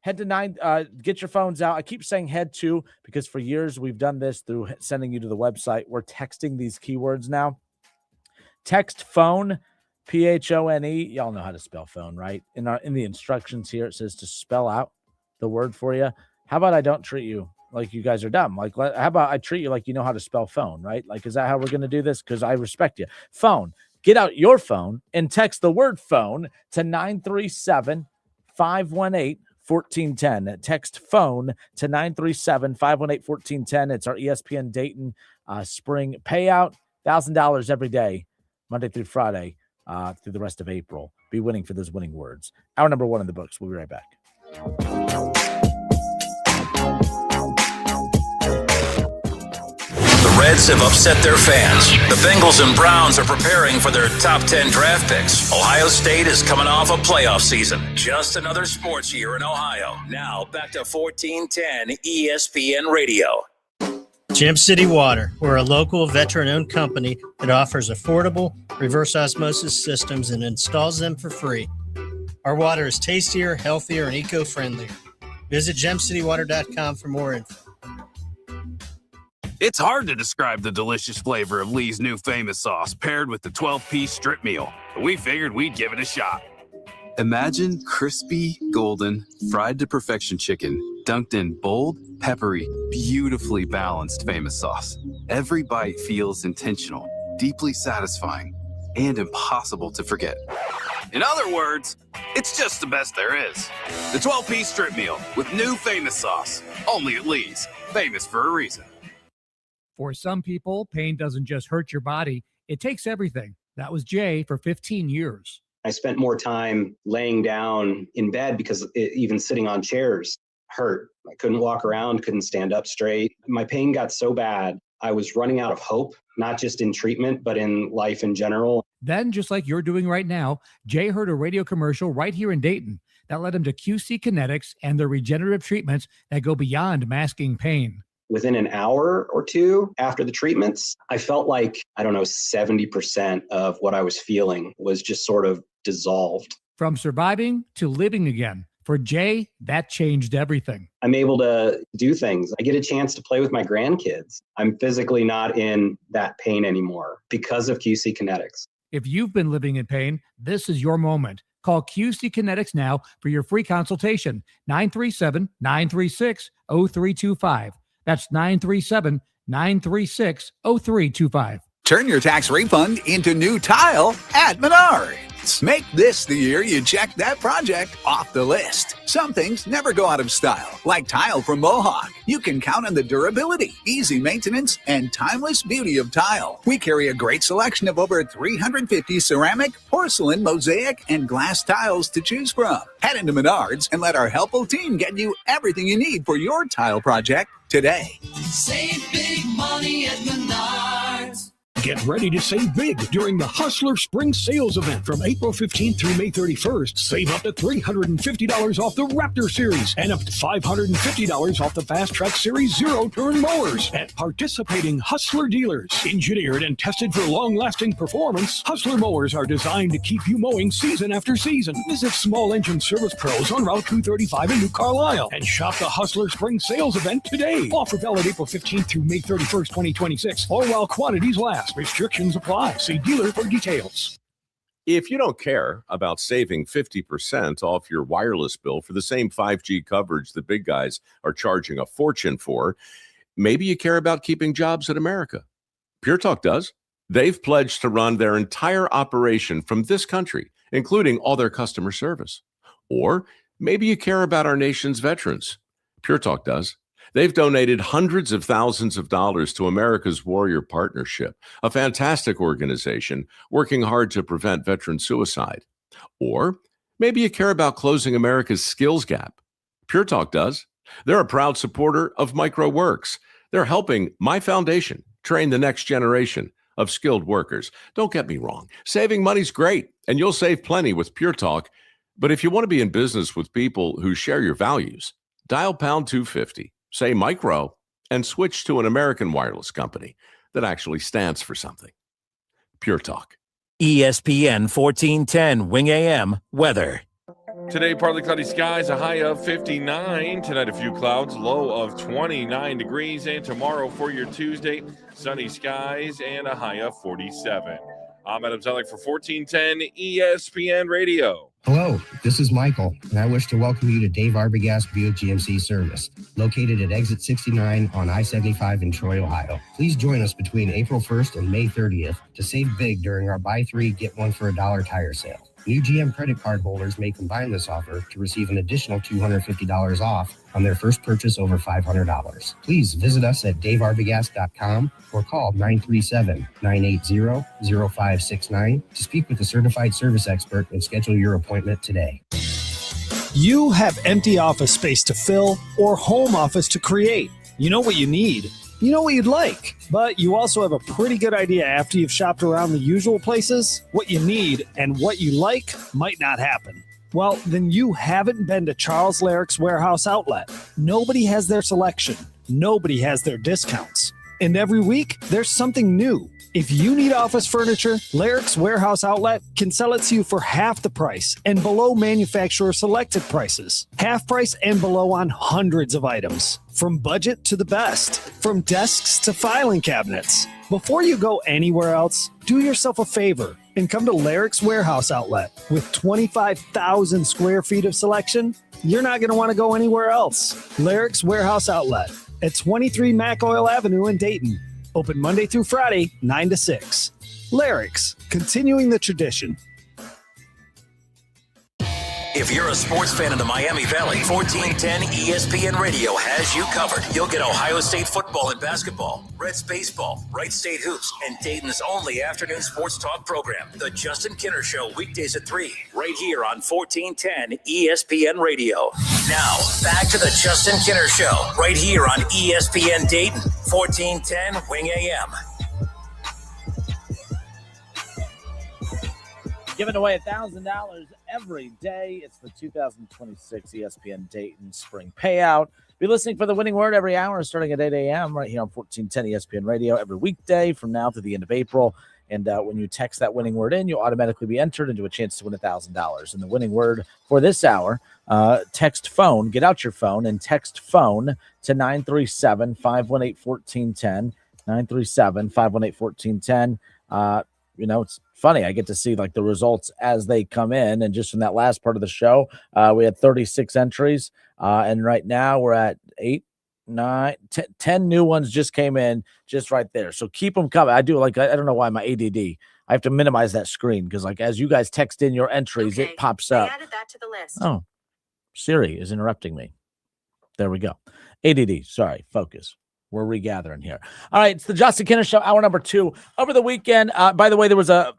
Head to 9. Get your phones out. I keep saying head to because for years we've done this through sending you to the website. We're texting these keywords now. Text phone. PHONE. Y'all know how to spell phone, right? In the instructions here, it says to spell out the word for you. How about I don't treat you like you guys are dumb? Like, how about I treat you like you know how to spell phone, right? Like, is that how we're going to do this? Because I respect you. Phone. Get out your phone and text the word phone to 937-518-1410. Text phone to 937-518-1410. It's our ESPN Dayton spring payout. $1,000 every day, Monday through Friday. Through the rest of April. Be winning for those winning words. Hour number 1 in the books. We'll be right back. The Reds have upset their fans. The Bengals and Browns are preparing for their top 10 draft picks. Ohio State is coming off a playoff season. Just another sports year in Ohio. Now back to 1410 ESPN Radio. Gem City Water. We're a local veteran-owned company that offers affordable reverse osmosis systems and installs them for free. Our water is tastier, healthier, and eco-friendlier. Visit gemcitywater.com for more info. It's hard to describe the delicious flavor of Lee's new famous sauce paired with the 12-piece strip meal, but we figured we'd give it a shot. Imagine crispy, golden, fried to perfection chicken dunked in bold, peppery, beautifully balanced famous sauce. Every bite feels intentional, deeply satisfying, and impossible to forget. In other words, it's just the best there is. The 12-piece strip meal with new famous sauce. Only at Lee's. Famous for a reason. For some people, pain doesn't just hurt your body, it takes everything. That was Jay for 15 years. I spent more time laying down in bed because even sitting on chairs hurt. I couldn't walk around, couldn't stand up straight. My pain got so bad, I was running out of hope, not just in treatment, but in life in general. Then, just like you're doing right now, Jay heard a radio commercial right here in Dayton that led him to QC Kinetics and their regenerative treatments that go beyond masking pain. Within an hour or two after the treatments, I felt like, 70% of what I was feeling was just sort of dissolved. From surviving to living again. For Jay, that changed everything. I'm able to do things. I get a chance to play with my grandkids. I'm physically not in that pain anymore because of QC Kinetics. If you've been living in pain, this is your moment. Call QC Kinetics now for your free consultation. 937-936-0325. That's 937-936-0325. Turn your tax refund into new tile at Menards. Make this the year you check that project off the list. Some things never go out of style, like tile from Mohawk. You can count on the durability, easy maintenance, and timeless beauty of tile. We carry a great selection of over 350 ceramic, porcelain, mosaic, and glass tiles to choose from. Head into Menards and let our helpful team get you everything you need for your tile project today. Save big money at Menards. Get ready to save big during the Hustler Spring Sales Event from April 15th through May 31st. Save up to $350 off the Raptor Series and up to $550 off the Fast Track Series Zero-Turn Mowers at participating Hustler dealers. Engineered and tested for long-lasting performance, Hustler mowers are designed to keep you mowing season after season. Visit Small Engine Service Pros on Route 235 in New Carlisle and shop the Hustler Spring Sales Event today. Offer valid April 15th through May 31st, 2026, or while quantities last. Restrictions apply. See dealer for details. If you don't care about saving 50% off your wireless bill for the same 5G coverage the big guys are charging a fortune for, maybe you care about keeping jobs in America. Pure Talk does. They've pledged to run their entire operation from this country, including all their customer service. Or maybe you care about our nation's veterans. Pure Talk does. They've donated hundreds of thousands of dollars to America's Warrior Partnership, a fantastic organization working hard to prevent veteran suicide. Or maybe you care about closing America's skills gap. Pure Talk does. They're a proud supporter of MicroWorks. They're helping my foundation train the next generation of skilled workers. Don't get me wrong. Saving money's great, and you'll save plenty with Pure Talk. But if you want to be in business with people who share your values, dial pound 250. Say micro, and switch to an American wireless company that actually stands for something. Pure Talk. ESPN 1410 Wing AM weather. Today, partly cloudy skies, a high of 59. Tonight, a few clouds, low of 29 degrees. And tomorrow for your Tuesday, sunny skies and a high of 47. I'm Adam Zellick for 1410 ESPN Radio. Hello, this is Michael, and I wish to welcome you to Dave Arbogast Buick GMC service, located at exit 69 on I-75 in Troy, Ohio. Please join us between April 1st and May 30th to save big during our buy three, get one for $1 tire sale. New GM credit card holders may combine this offer to receive an additional $250 off on their first purchase over $500. Please visit us at davearbogast.com or call 937-980-0569 to speak with a certified service expert and schedule your appointment today. You have empty office space to fill or home office to create. You know what you need. You know what you'd like, but you also have a pretty good idea after you've shopped around the usual places. What you need and what you like might not happen. Well, then you haven't been to Charles Larrick's Warehouse Outlet. Nobody has their selection. Nobody has their discounts. And every week, there's something new. If you need office furniture, Lyric's Warehouse Outlet can sell it to you for half the price and below manufacturer selected prices. Half price and below on hundreds of items. From budget to the best. From desks to filing cabinets. Before you go anywhere else, do yourself a favor and come to Lyric's Warehouse Outlet. With 25,000 square feet of selection, you're not going to want to go anywhere else. Lyric's Warehouse Outlet at 23 Mac Oil Avenue in Dayton. Open Monday through Friday, 9 to 6. Lyric's, continuing the tradition. If you're a sports fan in the Miami Valley, 1410 ESPN Radio has you covered. You'll get Ohio State football and basketball, Reds baseball, Wright State hoops, and Dayton's only afternoon sports talk program, The Justin Kinner Show, weekdays at 3, right here on 1410 ESPN Radio. Now, back to The Justin Kinner Show, right here on ESPN Dayton, 1410 Wing AM. Giving away $1,000 every day. It's the 2026 ESPN Dayton Spring Payout. Be listening for the winning word every hour starting at 8 a.m. right here on 1410 ESPN Radio every weekday from now to the end of April. And when you text that winning word in, you'll automatically be entered into a chance to win $1,000. And the winning word for this hour, text phone. Get out your phone and text phone to 937-518-1410. 937-518-1410. It's funny. I get to see like the results as they come in. And just in that last part of the show, we had 36 entries. And right now we're at 8, 9, 10 new ones just came in just right there. So keep them coming. I don't know why my ADD. I have to minimize that screen because like as you guys text in your entries, it pops up. I added that to the list. Oh, Siri is interrupting me. There we go. ADD. Sorry. Focus. We're regathering here. All right. It's the Justin Kinner Show, hour number 2. Over the weekend, by the way, there was an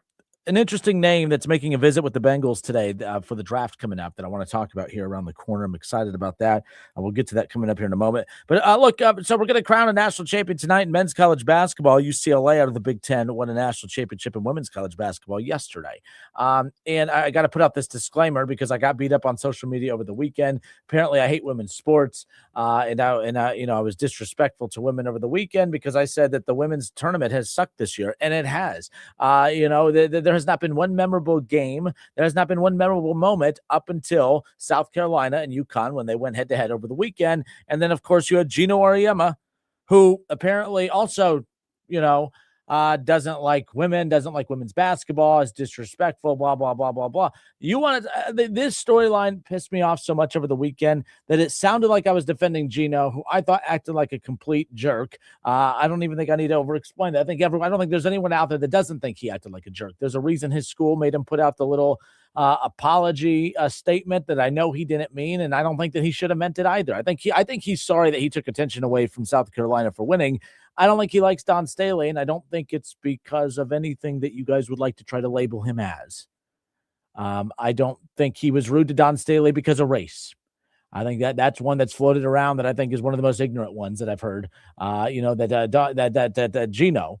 interesting name that's making a visit with the Bengals today for the draft coming up that I want to talk about here around the corner. I'm excited about that. We'll get to that coming up here in a moment. But so we're going to crown a national champion tonight in men's college basketball. UCLA out of the Big Ten won a national championship in women's college basketball yesterday. And I got to put out this disclaimer because I got beat up on social media over the weekend. Apparently, I hate women's sports, and I was disrespectful to women over the weekend because I said that the women's tournament has sucked this year, and it has. There has not been one memorable game. There has not been one memorable moment up until South Carolina and UConn when they went head-to-head over the weekend. And then, of course, you had Gino Auriemma, who apparently also, doesn't like women, doesn't like women's basketball, is disrespectful, blah, blah, blah, blah, blah. This storyline pissed me off so much over the weekend that it sounded like I was defending Gino, who I thought acted like a complete jerk. I don't even think I need to over-explain that. I don't think there's anyone out there that doesn't think he acted like a jerk. There's a reason his school made him put out the little apology statement that I know he didn't mean, and I don't think that he should have meant it either. I think he's sorry that he took attention away from South Carolina for winning. I don't think he likes Don Staley, and I don't think it's because of anything that you guys would like to try to label him as. I don't think he was rude to Don Staley because of race. I think that's one that's floated around that I think is one of the most ignorant ones that I've heard. That Gino,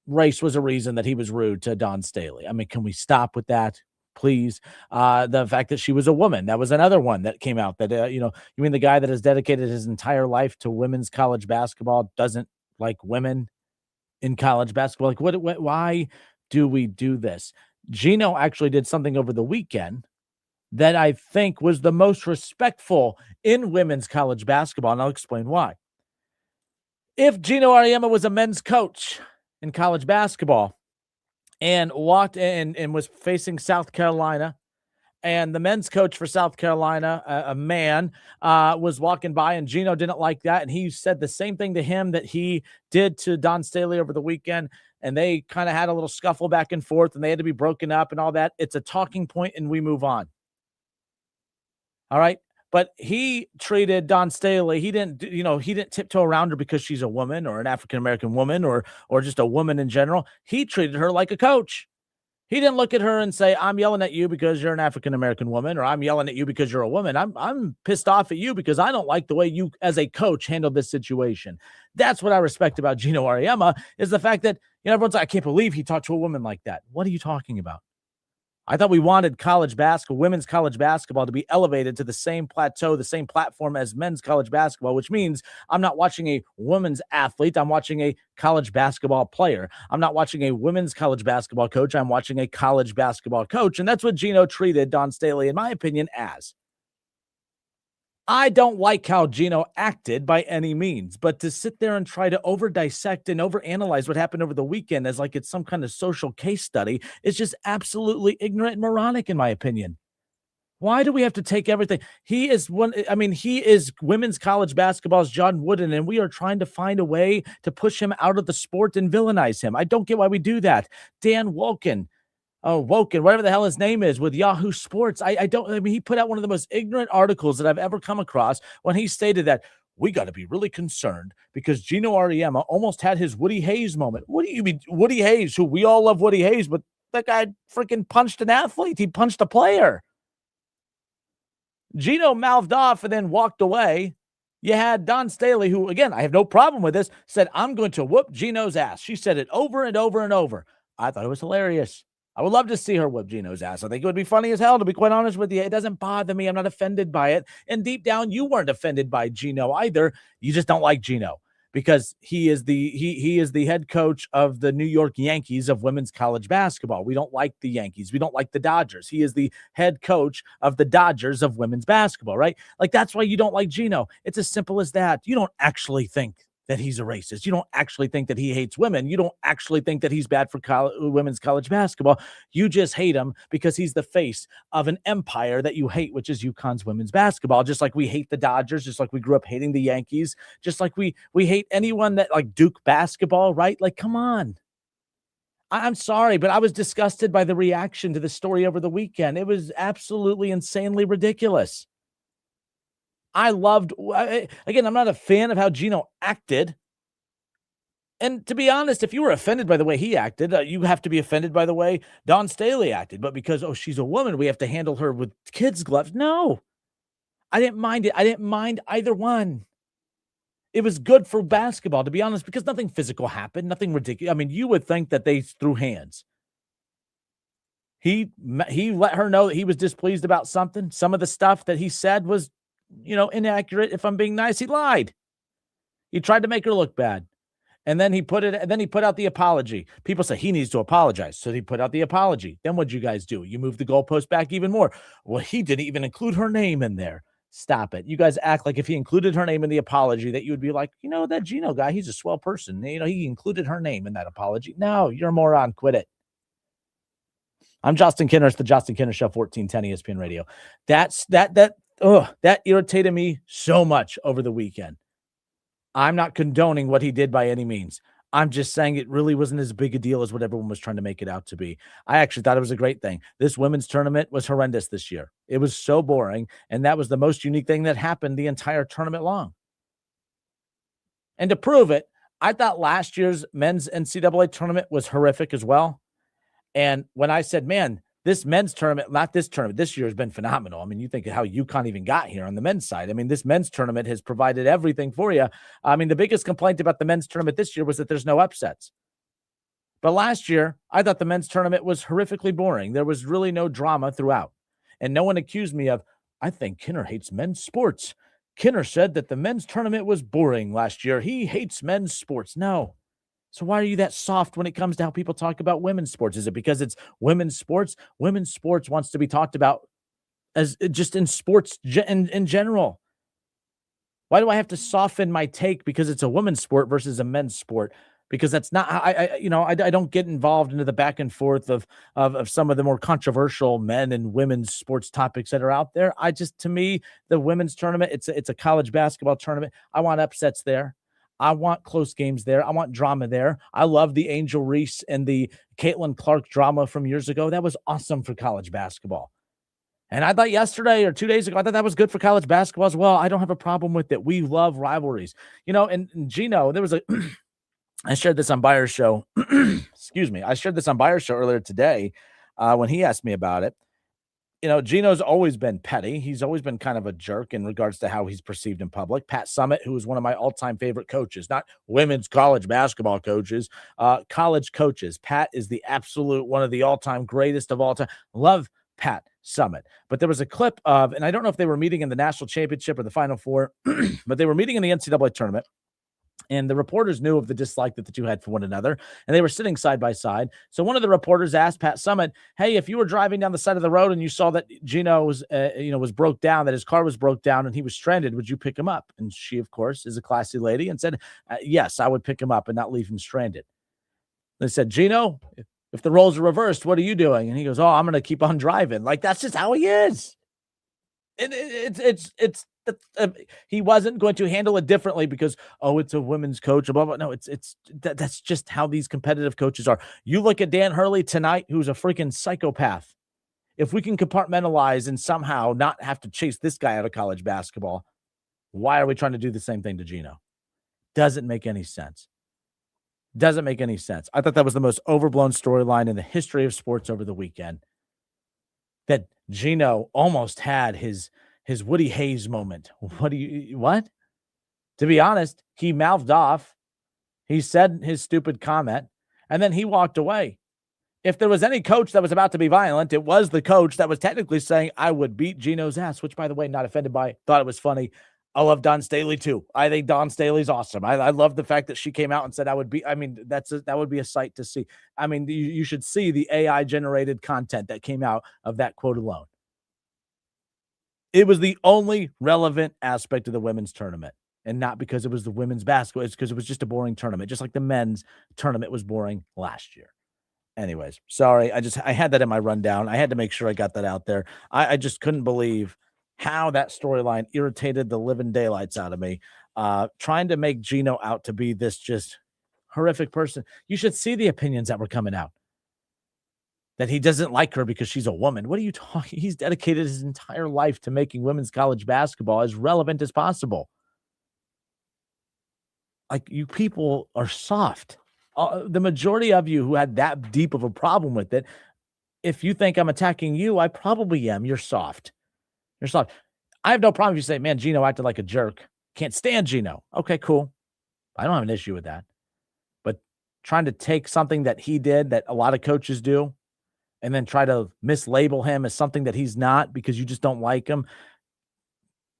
race was a reason that he was rude to Don Staley. I mean, can we stop with that, please? The fact that she was a woman, that was another one that came out that, you mean the guy that has dedicated his entire life to women's college basketball doesn't like women in college basketball? Like, why do we do this? Gino actually did something over the weekend that I think was the most respectful in women's college basketball, and I'll explain why. If Gino Auriemma was a men's coach in college basketball and walked in and was facing South Carolina, and the men's coach for South Carolina, a man, was walking by, and Gino didn't like that, and he said the same thing to him that he did to Don Staley over the weekend, and they kind of had a little scuffle back and forth, and they had to be broken up and all that. It's a talking point, and we move on. All right? But he treated Don Staley, he didn't tiptoe around her because she's a woman or an African-American woman or just a woman in general. He treated her like a coach. He didn't look at her and say, I'm yelling at you because you're an African-American woman, or I'm yelling at you because you're a woman. I'm pissed off at you because I don't like the way you as a coach handled this situation. That's what I respect about Gino Auriemma, is the fact that everyone's like, I can't believe he talked to a woman like that. What are you talking about? I thought we wanted college basketball, women's college basketball, to be elevated to the same plateau, the same platform as men's college basketball, which means I'm not watching a women's athlete. I'm watching a college basketball player. I'm not watching a women's college basketball coach. I'm watching a college basketball coach. And that's what Gino treated Dawn Staley, in my opinion, as. I don't like how Gino acted by any means, but to sit there and try to over-dissect and over-analyze what happened over the weekend as like it's some kind of social case study is just absolutely ignorant and moronic, in my opinion. Why do we have to take everything? He is women's college basketball's John Wooden, and we are trying to find a way to push him out of the sport and villainize him. I don't get why we do that. Dan Woken, whatever the hell his name is, with Yahoo Sports. He put out one of the most ignorant articles that I've ever come across when he stated that we got to be really concerned because Gino Auriemma almost had his Woody Hayes moment. What do you mean, Woody Hayes, who we all love Woody Hayes, but that guy freaking punched an athlete. He punched a player. Gino mouthed off and then walked away. You had Dawn Staley, who, again, I have no problem with this, said, I'm going to whoop Gino's ass. She said it over and over and over. I thought it was hilarious. I would love to see her whip Gino's ass. I think it would be funny as hell, to be quite honest with you. It doesn't bother me. I'm not offended by it. And deep down, you weren't offended by Gino either. You just don't like Gino because he is the head coach of the New York Yankees of women's college basketball. We don't like the Yankees. We don't like the Dodgers. He is the head coach of the Dodgers of women's basketball, right? Like, that's why you don't like Gino. It's as simple as that. You don't actually think that he's a racist. You don't actually think that he hates women. You don't actually think that he's bad for women's college basketball. You just hate him because he's the face of an empire that you hate, which is UConn's women's basketball. Just like we hate the Dodgers, just like we grew up hating the Yankees, just like we hate anyone that like Duke basketball, right? Like, come on. I'm sorry, but I was disgusted by the reaction to the story over the weekend. It was absolutely insanely ridiculous. Again, I'm not a fan of how Gino acted. And to be honest, if you were offended by the way he acted, you have to be offended by the way Dawn Staley acted. But because, she's a woman, we have to handle her with kids' gloves. No, I didn't mind it. I didn't mind either one. It was good for basketball, to be honest, because nothing physical happened, nothing ridiculous. I mean, you would think that they threw hands. He let her know that he was displeased about something. Some of the stuff that he said was, inaccurate. If I'm being nice, he lied. He tried to make her look bad. And then he put out the apology. People say he needs to apologize. So he put out the apology. Then what'd you guys do? You moved the goalpost back even more. Well, he didn't even include her name in there. Stop it. You guys act like if he included her name in the apology that you would be like, that Gino guy, he's a swell person. He included her name in that apology. No, you're a moron. Quit it. I'm Justin Kinner. It's the Justin Kinner Show, 1410 ESPN Radio. That irritated me so much over the weekend. I'm not condoning what he did by any means. I'm just saying it really wasn't as big a deal as what everyone was trying to make it out to be. I actually thought it was a great thing. This women's tournament was horrendous this year. It was so boring, and that was the most unique thing that happened the entire tournament long. And to prove it, I thought last year's men's NCAA tournament was horrific as well. And when I said, man, this men's tournament, not this tournament, this year has been phenomenal. I mean, you think of how UConn even got here on the men's side. I mean, this men's tournament has provided everything for you. I mean, the biggest complaint about the men's tournament this year was that there's no upsets. But last year, I thought the men's tournament was horrifically boring. There was really no drama throughout. And no one accused me of, I think Kinner hates men's sports. Kinner said that the men's tournament was boring last year. He hates men's sports. No. So why are you that soft when it comes to how people talk about women's sports? Is it because it's women's sports? Women's sports wants to be talked about as just in sports in general. Why do I have to soften my take because it's a women's sport versus a men's sport? Because that's not, I don't get involved into the back and forth of some of the more controversial men and women's sports topics that are out there. To me, the women's tournament, it's a college basketball tournament. I want upsets there. I want close games there. I want drama there. I love the Angel Reese and the Caitlin Clark drama from years ago. That was awesome for college basketball. And I thought yesterday or 2 days ago, I thought that was good for college basketball as well. I don't have a problem with it. We love rivalries. And Gino, there was I shared this on Byers' show. Excuse me. I shared this on Byers' show earlier today when he asked me about it. Gino's always been petty. He's always been kind of a jerk in regards to how he's perceived in public. Pat Summitt, who is one of my all-time favorite coaches, not women's college basketball coaches, college coaches. Pat is the absolute one of the all-time greatest of all time. Love Pat Summitt. But there was a clip of, and I don't know if they were meeting in the national championship or the Final Four, but they were meeting in the NCAA tournament. And the reporters knew of the dislike that the two had for one another, and they were sitting side by side. So one of the reporters asked Pat Summitt, "Hey, if you were driving down the side of the road and you saw that Gino was broke down, that his car was broke down and he was stranded, would you pick him up?" And she, of course, is a classy lady and said, "Yes, I would pick him up and not leave him stranded." They said, "Gino, if the roles are reversed, what are you doing?" And he goes, "Oh, I'm going to keep on driving." Like, that's just how he is. He wasn't going to handle it differently because, it's a women's coach. Blah, blah. No, that's just how these competitive coaches are. You look at Dan Hurley tonight, who's a freaking psychopath. If we can compartmentalize and somehow not have to chase this guy out of college basketball, why are we trying to do the same thing to Gino? Doesn't make any sense. Doesn't make any sense. I thought that was the most overblown storyline in the history of sports over the weekend. That Gino almost had his Woody Hayes moment. What? To be honest, he mouthed off. He said his stupid comment, and then he walked away. If there was any coach that was about to be violent, it was the coach that was technically saying, "I would beat Gino's ass," which, by the way, not offended by, thought it was funny. I love Dawn Staley too. I think Dawn Staley's awesome. I love the fact that she came out and said, "I would be." I mean, that would be a sight to see. I mean, you should see the AI generated content that came out of that quote alone. It was the only relevant aspect of the women's tournament, and not because it was the women's basketball. It's because it was just a boring tournament, just like the men's tournament was boring last year. Anyways, sorry. I had that in my rundown. I had to make sure I got that out there. I just couldn't believe how that storyline irritated the living daylights out of me. Trying to make Gino out to be this just horrific person. You should see the opinions that were coming out. That he doesn't like her because she's a woman. What are you talking? He's dedicated his entire life to making women's college basketball as relevant as possible. Like, you people are soft. The majority of you who had that deep of a problem with it, if you think I'm attacking you, I probably am. You're soft. You're soft. I have no problem if you say, "Man, Gino acted like a jerk. Can't stand Gino." Okay, cool. I don't have an issue with that. But trying to take something that he did that a lot of coaches do and then try to mislabel him as something that he's not because you just don't like him,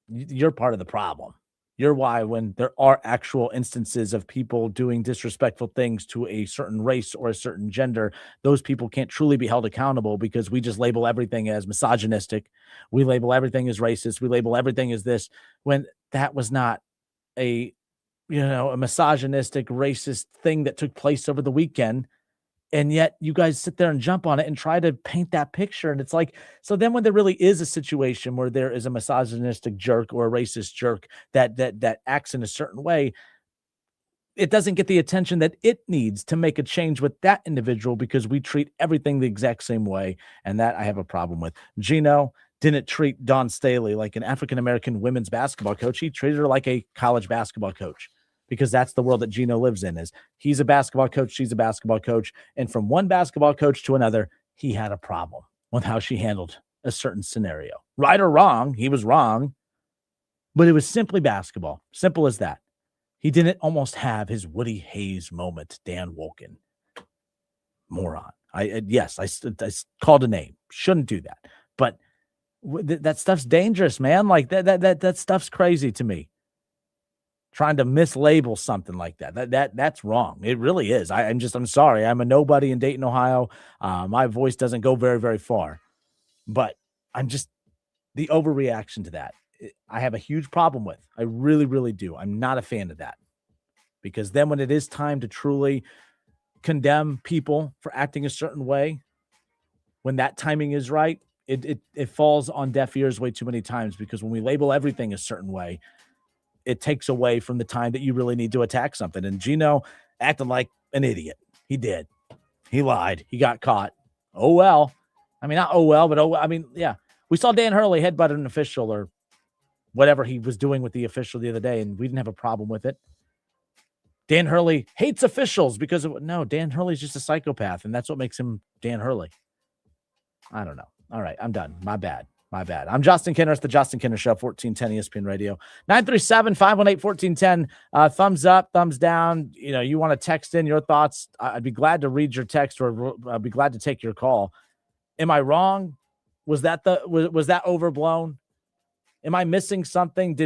you're part of the problem. You're why, when there are actual instances of people doing disrespectful things to a certain race or a certain gender, those people can't truly be held accountable because we just label everything as misogynistic. We label everything as racist. We label everything as this, when that was not a misogynistic, racist thing that took place over the weekend. And yet you guys sit there and jump on it and try to paint that picture. And it's like, so then when there really is a situation where there is a misogynistic jerk or a racist jerk that acts in a certain way, it doesn't get the attention that it needs to make a change with that individual because we treat everything the exact same way. And that I have a problem with. Gino didn't treat Dawn Staley like an African-American women's basketball coach. He treated her like a college basketball coach. Because that's the world that Gino lives in. Is he's a basketball coach, she's a basketball coach, and from one basketball coach to another, he had a problem with how she handled a certain scenario. Right or wrong, he was wrong, but it was simply basketball. Simple as that. He didn't almost have his Woody Hayes moment, Dan Wolken. Moron. I called a name. Shouldn't do that. But that stuff's dangerous, man. Like that stuff's crazy to me. Trying to mislabel something like that's wrong. It really is. I'm sorry. I'm a nobody in Dayton, Ohio. My voice doesn't go very, very far, but I'm just the overreaction to that. I have a huge problem with. I really, really do. I'm not a fan of that, because then when it is time to truly condemn people for acting a certain way, when that timing is right, it falls on deaf ears way too many times, because when we label everything a certain way, it takes away from the time that you really need to attack something. And Gino acted like an idiot. He did. He lied. He got caught. Oh, well. I mean, not oh, well, but yeah. We saw Dan Hurley headbutt an official or whatever he was doing with the official the other day, and we didn't have a problem with it. Dan Hurley hates officials because of no, Dan Hurley's just a psychopath, and that's what makes him Dan Hurley. I don't know. All right, I'm done. My bad. I'm Justin Kinner. It's the Justin Kinner Show, 1410 ESPN Radio. 937-518-1410. Thumbs up, thumbs down. You want to text in your thoughts. I'd be glad to read your text, or I'd be glad to take your call. Am I wrong? Was that overblown? Am I missing something?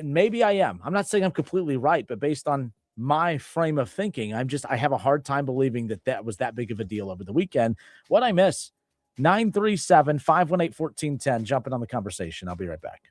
Maybe I am. I'm not saying I'm completely right, but based on my frame of thinking, I have a hard time believing that was that big of a deal over the weekend. What I miss? 937-518-1410. Jumping on the conversation. I'll be right back.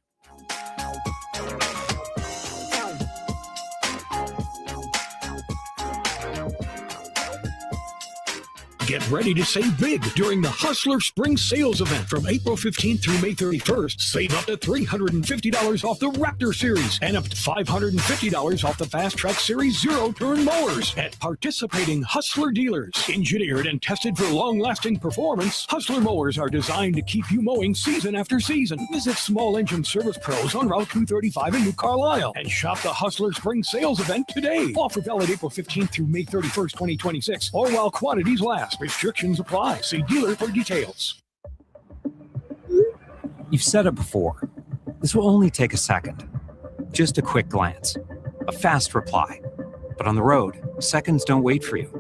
Get ready to save big during the Hustler Spring Sales Event from April 15th through May 31st. Save up to $350 off the Raptor Series and up to $550 off the Fast Track Series zero-turn mowers at participating Hustler dealers. Engineered and tested for long-lasting performance, Hustler mowers are designed to keep you mowing season after season. Visit Small Engine Service Pros on Route 235 in New Carlisle and shop the Hustler Spring Sales Event today. Offer valid April 15th through May 31st, 2026, or while quantities last. Restrictions apply. See dealer for details. You've said it before. This will only take a second. Just a quick glance. A fast reply. But on the road, seconds don't wait for you.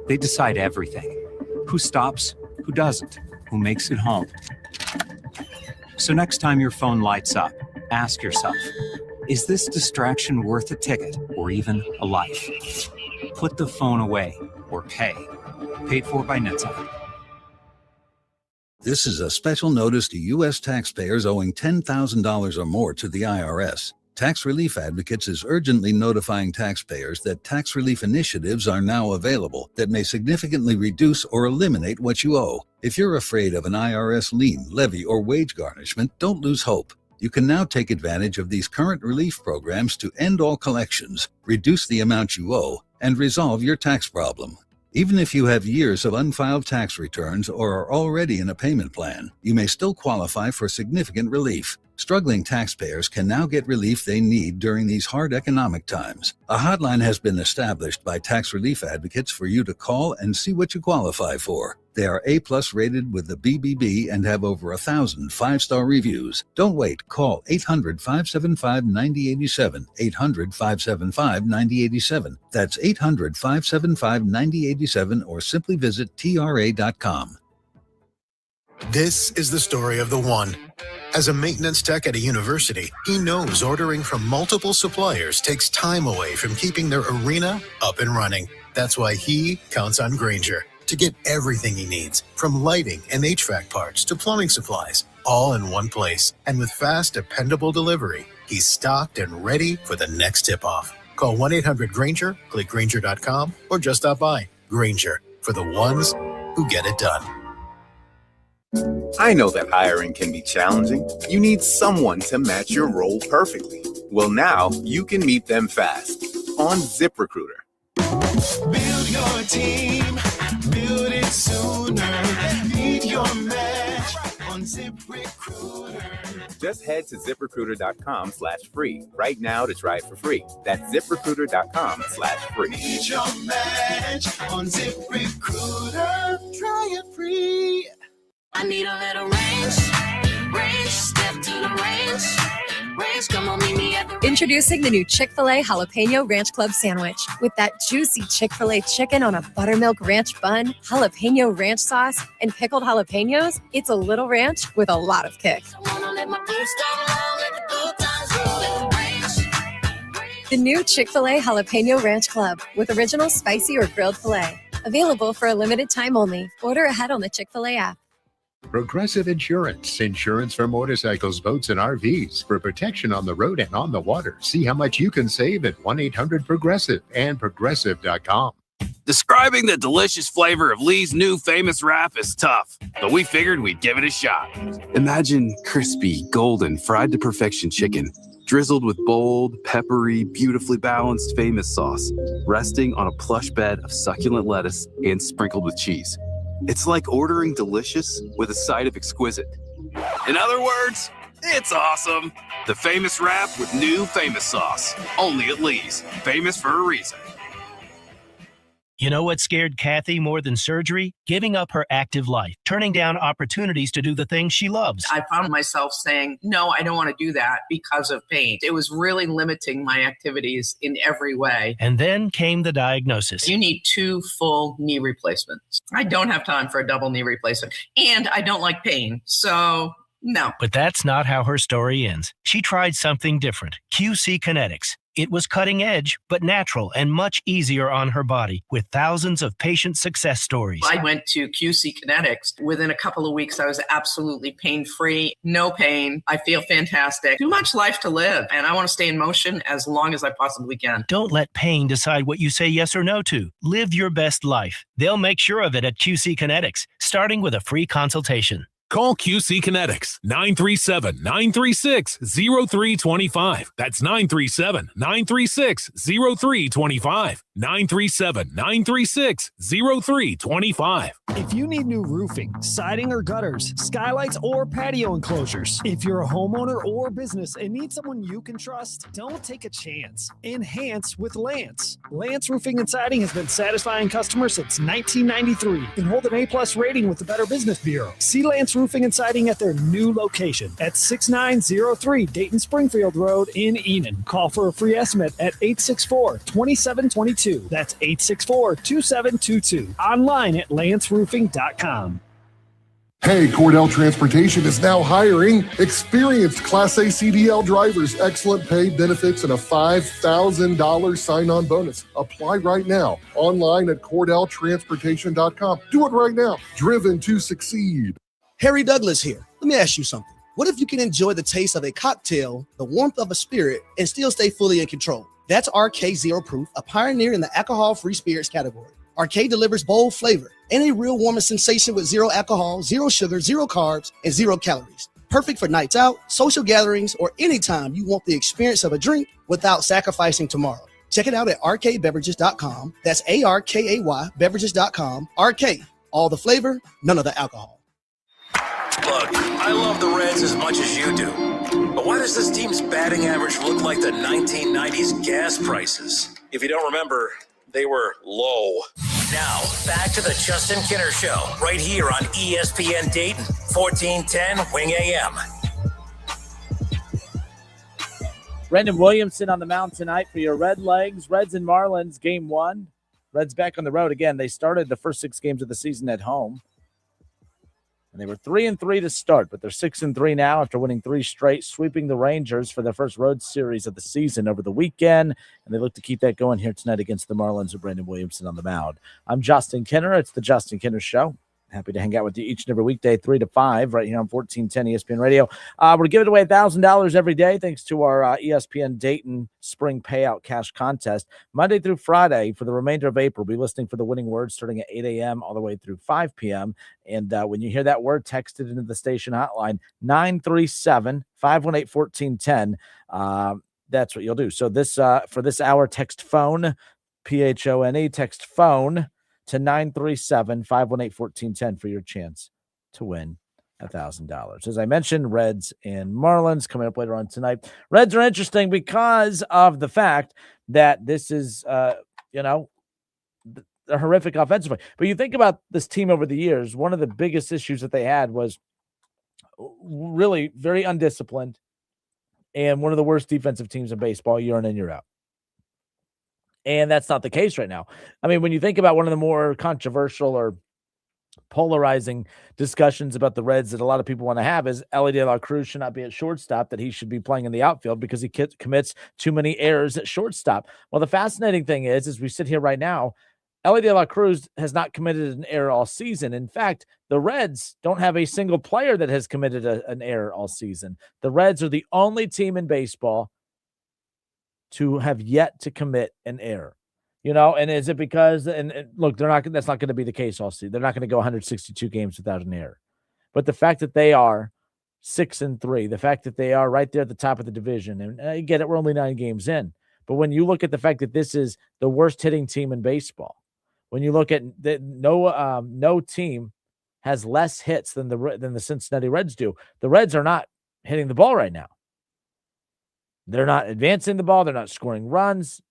They decide everything. Who stops, who doesn't, who makes it home. So next time your phone lights up, ask yourself, is this distraction worth a ticket or even a life? Put the phone away or pay. Paid for by NetSuite. This is a special notice to U.S. taxpayers owing $10,000 or more to the IRS. Tax Relief Advocates is urgently notifying taxpayers that tax relief initiatives are now available that may significantly reduce or eliminate what you owe. If you're afraid of an IRS lien, levy, or wage garnishment, don't lose hope. You can now take advantage of these current relief programs to end all collections, reduce the amount you owe, and resolve your tax problem. Even if you have years of unfiled tax returns or are already in a payment plan, you may still qualify for significant relief. Struggling taxpayers can now get relief they need during these hard economic times. A hotline has been established by Tax Relief Advocates for you to call and see what you qualify for. They are A+ rated with the BBB and have over 1,000 5-star reviews. Don't wait. Call 800-575-9087, 800-575-9087. That's 800-575-9087, or simply visit TRA.com. This is the story of the one. As a maintenance tech at a university, he knows ordering from multiple suppliers takes time away from keeping their arena up and running. That's why he counts on Grainger to get everything he needs, from lighting and HVAC parts to plumbing supplies, all in one place. And with fast, dependable delivery, he's stocked and ready for the next tip-off. Call 1-800-GRAINGER, click Grainger.com, or just stop by. Grainger, for the ones who get it done. I know that hiring can be challenging. You need someone to match your role perfectly. Well, now you can meet them fast on ZipRecruiter. Build your team, build it sooner. Meet your match on ZipRecruiter. Just head to ZipRecruiter.com/free right now to try it for free. That's ZipRecruiter.com/free. Meet your match on ZipRecruiter. Try it free. I need a little range, step to the range, come on, meet me at the range. Introducing the new Chick-fil-A Jalapeno Ranch Club Sandwich. With that juicy Chick-fil-A chicken on a buttermilk ranch bun, jalapeno ranch sauce, and pickled jalapenos, it's a little ranch with a lot of kick. The new Chick-fil-A Jalapeno Ranch Club with original spicy or grilled filet. Available for a limited time only. Order ahead on the Chick-fil-A app. Progressive Insurance. Insurance for motorcycles, boats, and RVs. For protection on the road and on the water. See how much you can save at 1-800-PROGRESSIVE and Progressive.com. Describing the delicious flavor of Lee's new famous wrap is tough, but we figured we'd give it a shot. Imagine crispy, golden, fried to perfection chicken, drizzled with bold, peppery, beautifully balanced famous sauce, resting on a plush bed of succulent lettuce and sprinkled with cheese. It's like ordering delicious with a side of exquisite. In other words, it's awesome. The famous wrap with new famous sauce. Only at Lee's. Famous for a reason. You know what scared Kathy more than surgery? Giving up her active life, turning down opportunities to do the things she loves. I found myself saying, no, I don't want to do that because of pain. It was really limiting my activities in every way. And then came the diagnosis. You need 2 full knee replacements. I don't have time for a double knee replacement, and I don't like pain. So no. But that's not how her story ends. She tried something different, QC Kinetics. It was cutting edge, but natural and much easier on her body with thousands of patient success stories. I went to QC Kinetics. Within a couple of weeks, I was absolutely pain-free, no pain. I feel fantastic. Too much life to live, and I want to stay in motion as long as I possibly can. Don't let pain decide what you say yes or no to. Live your best life. They'll make sure of it at QC Kinetics, starting with a free consultation. Call QC Kinetics 937-936-0325. That's 937-936-0325. 937-936-0325. If you need new roofing, siding or gutters, skylights or patio enclosures, if you're a homeowner or business and need someone you can trust, don't take a chance. Enhance with Lance. Lance Roofing and Siding has been satisfying customers since 1993 and hold an A+ rating with the Better Business Bureau. See Lance Roofing and Siding at their new location at 6903 Dayton Springfield Road in Enid. Call for a free estimate at 864-2722. That's 864-2722. Online at lanceroofing.com. Hey, Cordell Transportation is now hiring experienced Class A CDL drivers, excellent pay, benefits, and a $5,000 sign-on bonus. Apply right now online at CordellTransportation.com. Do it right now. Driven to succeed. Harry Douglas here. Let me ask you something. What if you can enjoy the taste of a cocktail, the warmth of a spirit, and still stay fully in control? That's RK Zero Proof, a pioneer in the alcohol-free spirits category. RK delivers bold flavor and a real warming sensation with 0 alcohol, 0 sugar, 0 carbs, and 0 calories. Perfect for nights out, social gatherings, or anytime you want the experience of a drink without sacrificing tomorrow. Check it out at rkbeverages.com. That's ARKAY beverages.com. RK, all the flavor, none of the alcohol. Look, I love the Reds as much as you do. But why does this team's batting average look like the 1990s gas prices? If you don't remember, they were low. Now, back to the Justin Kinner Show, right here on ESPN Dayton, 1410 Wing AM. Brendan Williamson on the mound tonight for your Red Legs. Reds and Marlins, game 1. Reds back on the road again. They started the first 6 games of the season at home. And they were 3-3 to start, but they're 6-3 now after winning 3 straight, sweeping the Rangers for their first road series of the season over the weekend. And they look to keep that going here tonight against the Marlins with Brandon Williamson on the mound. I'm Justin Kinner. It's the Justin Kinner Show. Happy to hang out with you each and every weekday, 3 to 5, right here on 1410 ESPN Radio. We're giving away $1,000 every day thanks to our ESPN Dayton Spring Payout Cash Contest. Monday through Friday for the remainder of April. We'll be listening for the winning word starting at 8 a.m. all the way through 5 p.m. And when you hear that word, text it into the station hotline, 937-518-1410. That's what you'll do. So this for this hour, text phone, PHONE, text phone to 937-518-1410 for your chance to win $1,000. As I mentioned, Reds and Marlins coming up later on tonight. Reds are interesting because of the fact that this is, a horrific offensively. But you think about this team over the years, one of the biggest issues that they had was really very undisciplined and one of the worst defensive teams in baseball year in and year out. And that's not the case right now. I mean, when you think about one of the more controversial or polarizing discussions about the Reds that a lot of people want to have is Elly De La Cruz should not be at shortstop, that he should be playing in the outfield because he commits too many errors at shortstop. Well, the fascinating thing is, as we sit here right now, Elly De La Cruz has not committed an error all season. In fact, the Reds don't have a single player that has committed an error all season. The Reds are the only team in baseball to have yet to commit an error, and is it because, and look, that's not going to be the case all season. They're not going to go 162 games without an error, but the fact that they are 6-3, the fact that they are right there at the top of the division, and I get it, we're only 9 games in, but when you look at the fact that this is the worst hitting team in baseball, when you look at that, no team has less hits than the Cincinnati Reds do. The Reds are not hitting the ball right now. They're not advancing the ball. They're not scoring runs.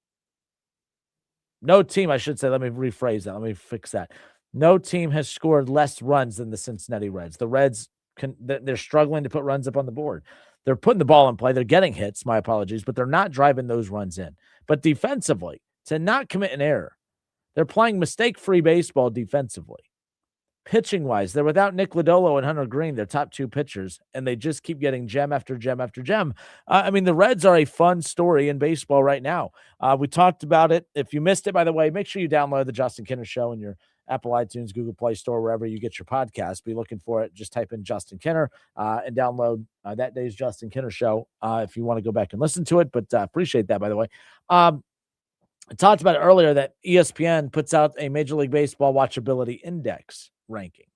no team, I should say, let me rephrase that. Let me fix that. No team has scored less runs than the Cincinnati Reds. The Reds, they're struggling to put runs up on the board. They're putting the ball in play. They're getting hits, my apologies, but they're not driving those runs in. But defensively, to not commit an error, they're playing mistake-free baseball defensively. Pitching-wise, they're without Nick Lodolo and Hunter Green, their top two pitchers, and they just keep getting gem after gem after gem. I mean, the Reds are a fun story in baseball right now. We talked about it. If you missed it, by the way, make sure you download the Justin Kinner Show in your Apple iTunes, Google Play Store, wherever you get your podcast. Be looking for it. Just type in Justin Kinner and download that day's Justin Kinner Show if you want to go back and listen to it. But appreciate that, by the way. I talked about it earlier that ESPN puts out a Major League Baseball watchability index ranking.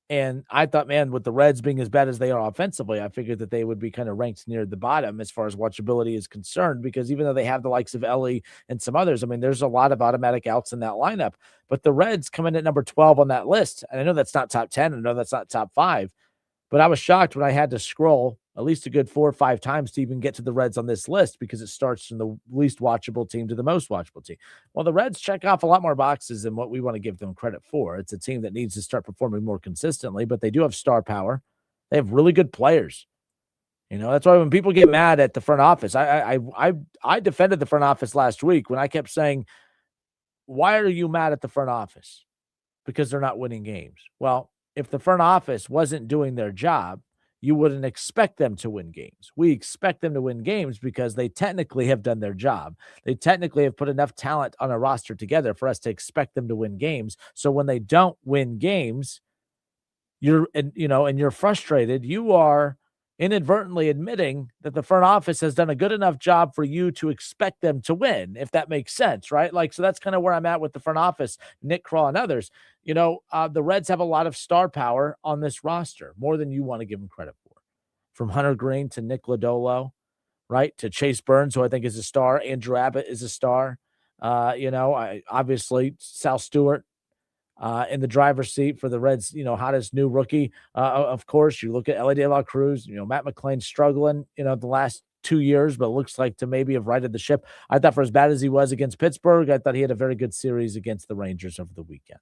And I thought, man, with the Reds being as bad as they are offensively, I figured that they would be kind of ranked near the bottom as far as watchability is concerned, because even though they have the likes of Ellie and some others, I mean, there's a lot of automatic outs in that lineup. But the Reds come in at number 12 on that list. And I know that's not top 10. I know that's not top 5. But I was shocked when I had to scroll at least a good 4 or 5 times to even get to the Reds on this list, because it starts from the least watchable team to the most watchable team. Well, the Reds check off a lot more boxes than what we want to give them credit for. It's a team that needs to start performing more consistently, but they do have star power. They have really good players. You know, that's why when people get mad at the front office, I defended the front office last week when I kept saying, why are you mad at the front office? Because they're not winning games. Well, if the front office wasn't doing their job, you wouldn't expect them to win games. We expect them to win games because they technically have done their job. They technically have put enough talent on a roster together for us to expect them to win games. So when they don't win games, you're frustrated, you are inadvertently admitting that the front office has done a good enough job for you to expect them to win, if that makes sense, right? Like, so that's kind of where I'm at with the front office, Nick Krall and others. You know, the Reds have a lot of star power on this roster, more than you want to give them credit for. From Hunter Green to Nick Lodolo, right, to Chase Burns, who I think is a star. Andrew Abbott is a star. Obviously, Sal Stewart in the driver's seat for the Reds, hottest new rookie. Of course, you look at Ellie De La Cruz, Matt McClain struggling, the last 2 years, but looks like to maybe have righted the ship. I thought for as bad as he was against Pittsburgh, I thought he had a very good series against the Rangers over the weekend.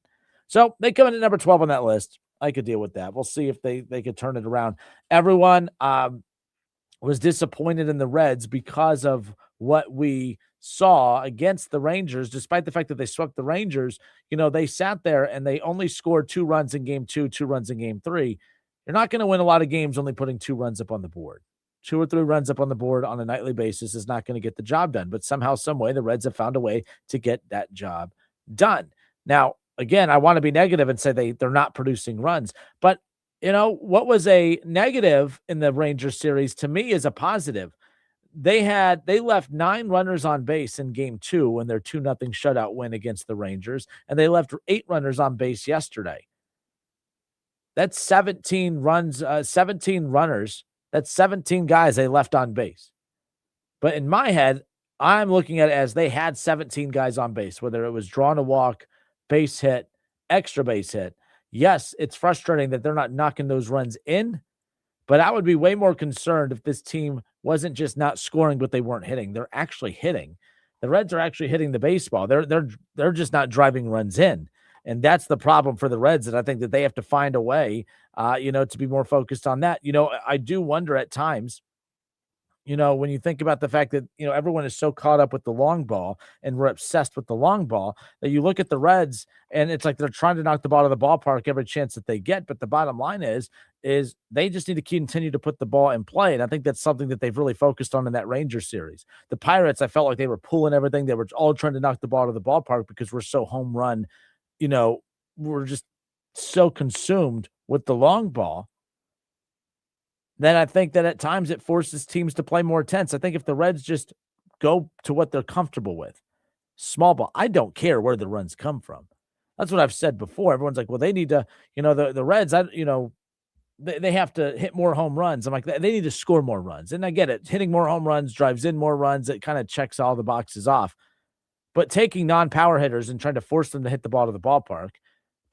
So they come in at number 12 on that list. I could deal with that. We'll see if they could turn it around. Everyone was disappointed in the Reds because of what we saw against the Rangers, despite the fact that they swept the Rangers. They sat there and they only scored 2 runs in game 2, 2 runs in game 3. You're not going to win a lot of games only putting 2 runs up on the board. 2 or 3 runs up on the board on a nightly basis is not going to get the job done. But somehow, some way, the Reds have found a way to get that job done. Now, again, I want to be negative and say they're not producing runs. But, what was a negative in the Rangers series to me is a positive. They left 9 runners on base in game 2 when their 2-0 shutout win against the Rangers, and they left 8 runners on base yesterday. That's 17 runs, 17 runners. That's 17 guys they left on base. But in my head, I'm looking at it as they had 17 guys on base, whether it was drawn a walk, base hit, extra base hit. Yes, it's frustrating that they're not knocking those runs in, but I would be way more concerned if this team wasn't just not scoring, but they weren't hitting. They're actually hitting. The Reds are actually hitting the baseball. They're just not driving runs in. And that's the problem for the Reds, and I think that they have to find a way, to be more focused on that. I do wonder at times, when you think about the fact that, everyone is so caught up with the long ball and we're obsessed with the long ball that you look at the Reds and it's like they're trying to knock the ball out of the ballpark every chance that they get. But the bottom line is they just need to continue to put the ball in play. And I think that's something that they've really focused on in that Ranger series. The Pirates, I felt like they were pulling everything. They were all trying to knock the ball out of the ballpark because we're so home run, we're just so consumed with the long ball. Then I think that at times it forces teams to play more tense. I think if the Reds just go to what they're comfortable with, small ball, I don't care where the runs come from. That's what I've said before. Everyone's like, well, they need to, the Reds, they have to hit more home runs. I'm like, they need to score more runs. And I get it. Hitting more home runs drives in more runs. It kind of checks all the boxes off. But taking non-power hitters and trying to force them to hit the ball to the ballpark,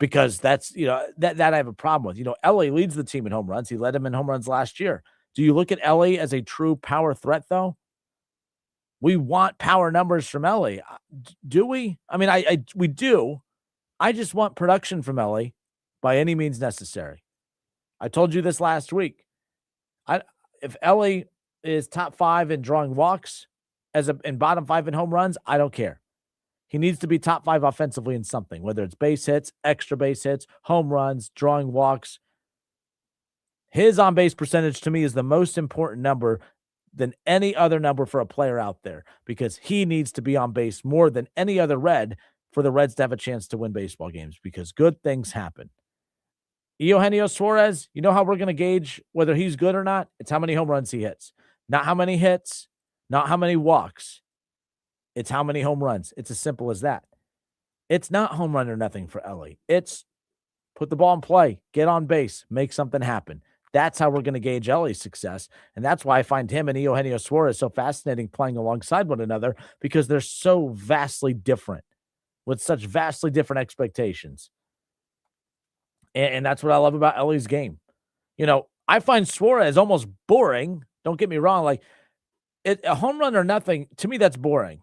because that's, that I have a problem with. Ellie leads the team in home runs. He led him in home runs last year. Do you look at Ellie as a true power threat, though? We want power numbers from Ellie. Do we? I mean, we do. I just want production from Ellie by any means necessary. I told you this last week. If Ellie is top 5 in drawing walks and bottom 5 in home runs, I don't care. He needs to be top 5 offensively in something, whether it's base hits, extra base hits, home runs, drawing walks. His on-base percentage to me is the most important number than any other number for a player out there, because he needs to be on base more than any other Red for the Reds to have a chance to win baseball games, because good things happen. Eugenio Suarez, you know how we're going to gauge whether he's good or not? It's how many home runs he hits. Not how many hits, not how many walks. It's how many home runs. It's as simple as that. It's not home run or nothing for Ellie. It's put the ball in play, get on base, make something happen. That's how we're going to gauge Ellie's success. And that's why I find him and Eugenio Suarez so fascinating playing alongside one another, because they're so vastly different with such vastly different expectations. And that's what I love about Ellie's game. You know, I find Suarez almost boring. Don't get me wrong. Like, a home run or nothing, to me, that's boring.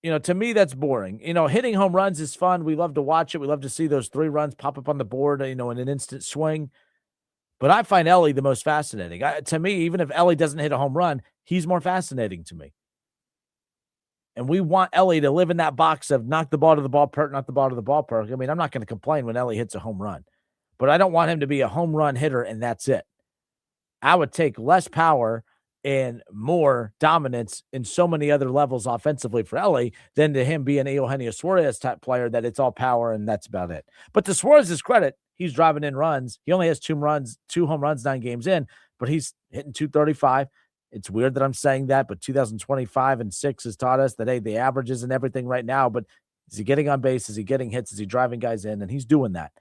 You know, to me, that's boring. You know, hitting home runs is fun. We love to watch it. We love to see those 3 runs pop up on the board, you know, in an instant swing. But I find Ellie the most fascinating. To me, even if Ellie doesn't hit a home run, he's more fascinating to me. And we want Ellie to live in that box of knock the ball to the ballpark, knock the ball to the ballpark. I mean, I'm not going to complain when Ellie hits a home run, but I don't want him to be a home run hitter and that's it. I would take less power and more dominance in so many other levels offensively for Ellie than to him being an Eugenio Suarez type player that it's all power and that's about it. But to Suarez's credit, he's driving in runs. He only has 2 home runs, 9 games in, but he's hitting 235. It's weird that I'm saying that, but 2025 and 6 has taught us that, hey, the average isn't everything right now, but is he getting on base? Is he getting hits? Is he driving guys in? And he's doing that.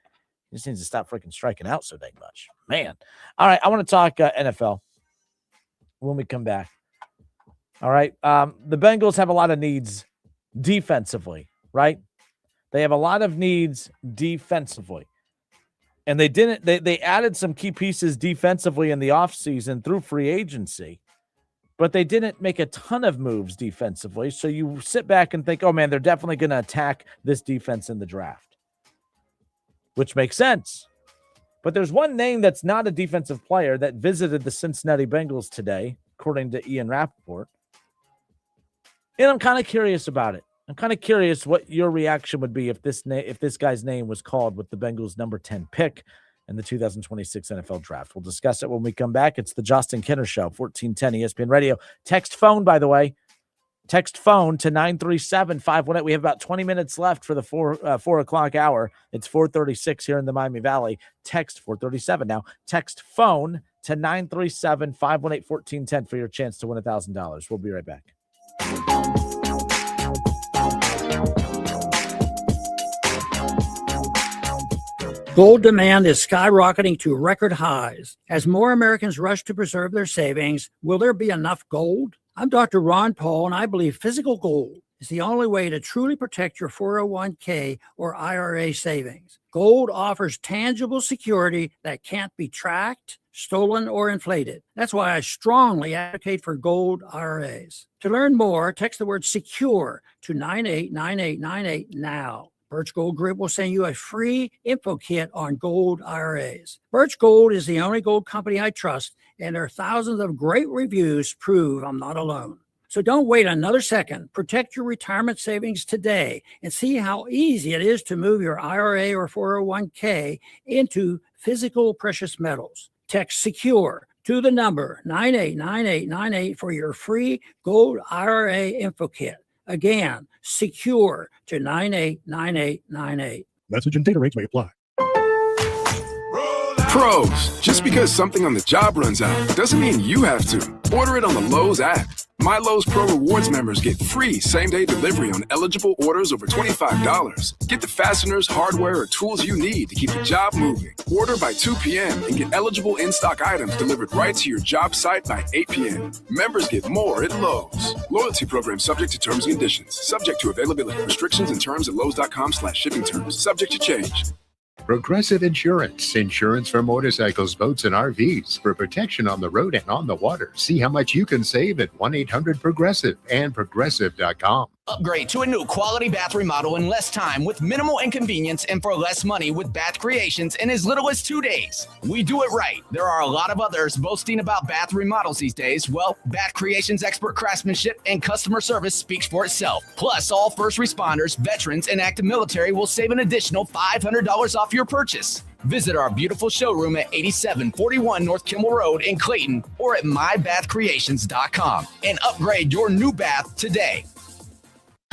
He just needs to stop freaking striking out so dang much. Man. All right, I want to talk NFL when we come back. All right, the Bengals have a lot of needs defensively, right? They have a lot of needs defensively. And they added some key pieces defensively in the offseason through free agency. But they didn't make a ton of moves defensively. So you sit back and think, oh, man, they're definitely going to attack this defense in the draft, which makes sense. But there's one name that's not a defensive player that visited the Cincinnati Bengals today, according to Ian Rappaport. And I'm kind of curious about it. I'm kind of curious what your reaction would be if this guy's name was called with the Bengals' number 10 pick in the 2026 NFL Draft. We'll discuss it when we come back. It's the Justin Kinner Show, 1410 ESPN Radio. Text phone, by the way. Text phone to 937-518. We have about 20 minutes left for the 4 o'clock hour. It's 4:36 here in the Miami Valley. Text 4:37 now. Text phone to 937-518-1410 for your chance to win $1,000. We'll be right back. Gold demand is skyrocketing to record highs. As more Americans rush to preserve their savings, will there be enough gold? I'm Dr. Ron Paul, and I believe physical gold is the only way to truly protect your 401k or IRA savings. Gold offers tangible security that can't be tracked, stolen, or inflated. That's why I strongly advocate for gold IRAs. To learn more, text the word SECURE to 989898 now. Birch Gold Group will send you a free info kit on gold IRAs. Birch Gold is the only gold company I trust, and their thousands of great reviews prove I'm not alone. So don't wait another second. Protect your retirement savings today and see how easy it is to move your IRA or 401k into physical precious metals. Text SECURE to the number 989898 for your free gold IRA info kit. Again, SECURE to 989898. Message and data rates may apply. Pros, just because something on the job runs out doesn't mean you have to. Order it on the Lowe's app. My Lowe's Pro Rewards members get free same-day delivery on eligible orders over $25. Get the fasteners, hardware, or tools you need to keep the job moving. Order by 2 p.m. and get eligible in-stock items delivered right to your job site by 8 p.m. Members get more at Lowe's. Loyalty program subject to terms and conditions. Subject to availability, restrictions, and terms at Lowe's.com/shipping terms. Subject to change. Progressive Insurance. Insurance for motorcycles, boats, and RVs. For protection on the road and on the water. See how much you can save at 1-800-PROGRESSIVE and Progressive.com. Upgrade to a new quality bath remodel in less time with minimal inconvenience and for less money with Bath Creations in as little as 2 days. We do it right. There are a lot of others boasting about bath remodels these days. Well, Bath Creations' expert craftsmanship and customer service speaks for itself. Plus, all first responders, veterans, and active military will save an additional $500 off your purchase. Visit our beautiful showroom at 8741 North Kimmel Road in Clayton or at mybathcreations.com and upgrade your new bath today.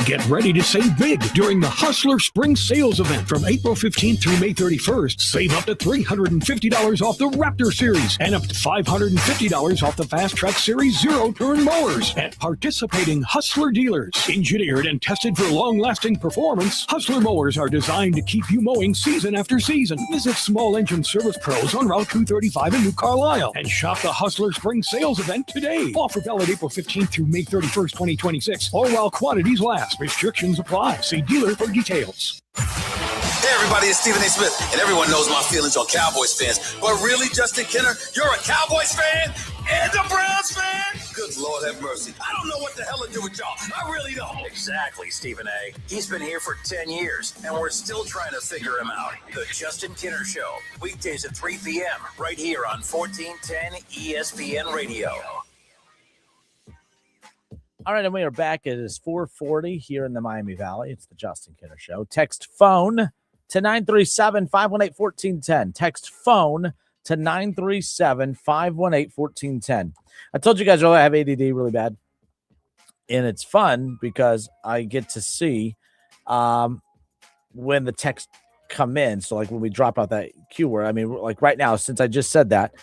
Get ready to save big during the Hustler Spring Sales Event from April 15th through May 31st. Save up to $350 off the Raptor Series and up to $550 off the Fast Track Series zero-turn mowers at participating Hustler dealers. Engineered and tested for long-lasting performance, Hustler mowers are designed to keep you mowing season after season. Visit Small Engine Service Pros on Route 235 in New Carlisle and shop the Hustler Spring Sales Event today. Offer valid April 15th through May 31st, 2026, or while quantities last. Restrictions apply. See dealer for details. Hey everybody, it's Stephen A. Smith, and everyone knows my feelings on Cowboys fans. But really, Justin Kenner, you're a Cowboys fan and a Browns fan? Good Lord have mercy. I don't know what the hell to do with y'all. I really don't. Exactly, Stephen A. He's been here for 10 years, and we're still trying to figure him out. The Justin Kenner Show, weekdays at 3 p.m., right here on 1410 ESPN Radio. All right, and we are back. It is 4:40 here in the Miami Valley. It's the Justin Kenner Show. Text phone to 937-518-1410. Text phone to 937-518-1410. I told you guys earlier I have ADD really bad. And it's fun because I get to see when the texts come in. So like when we drop out that Q word, I mean, like right now, since I just said that,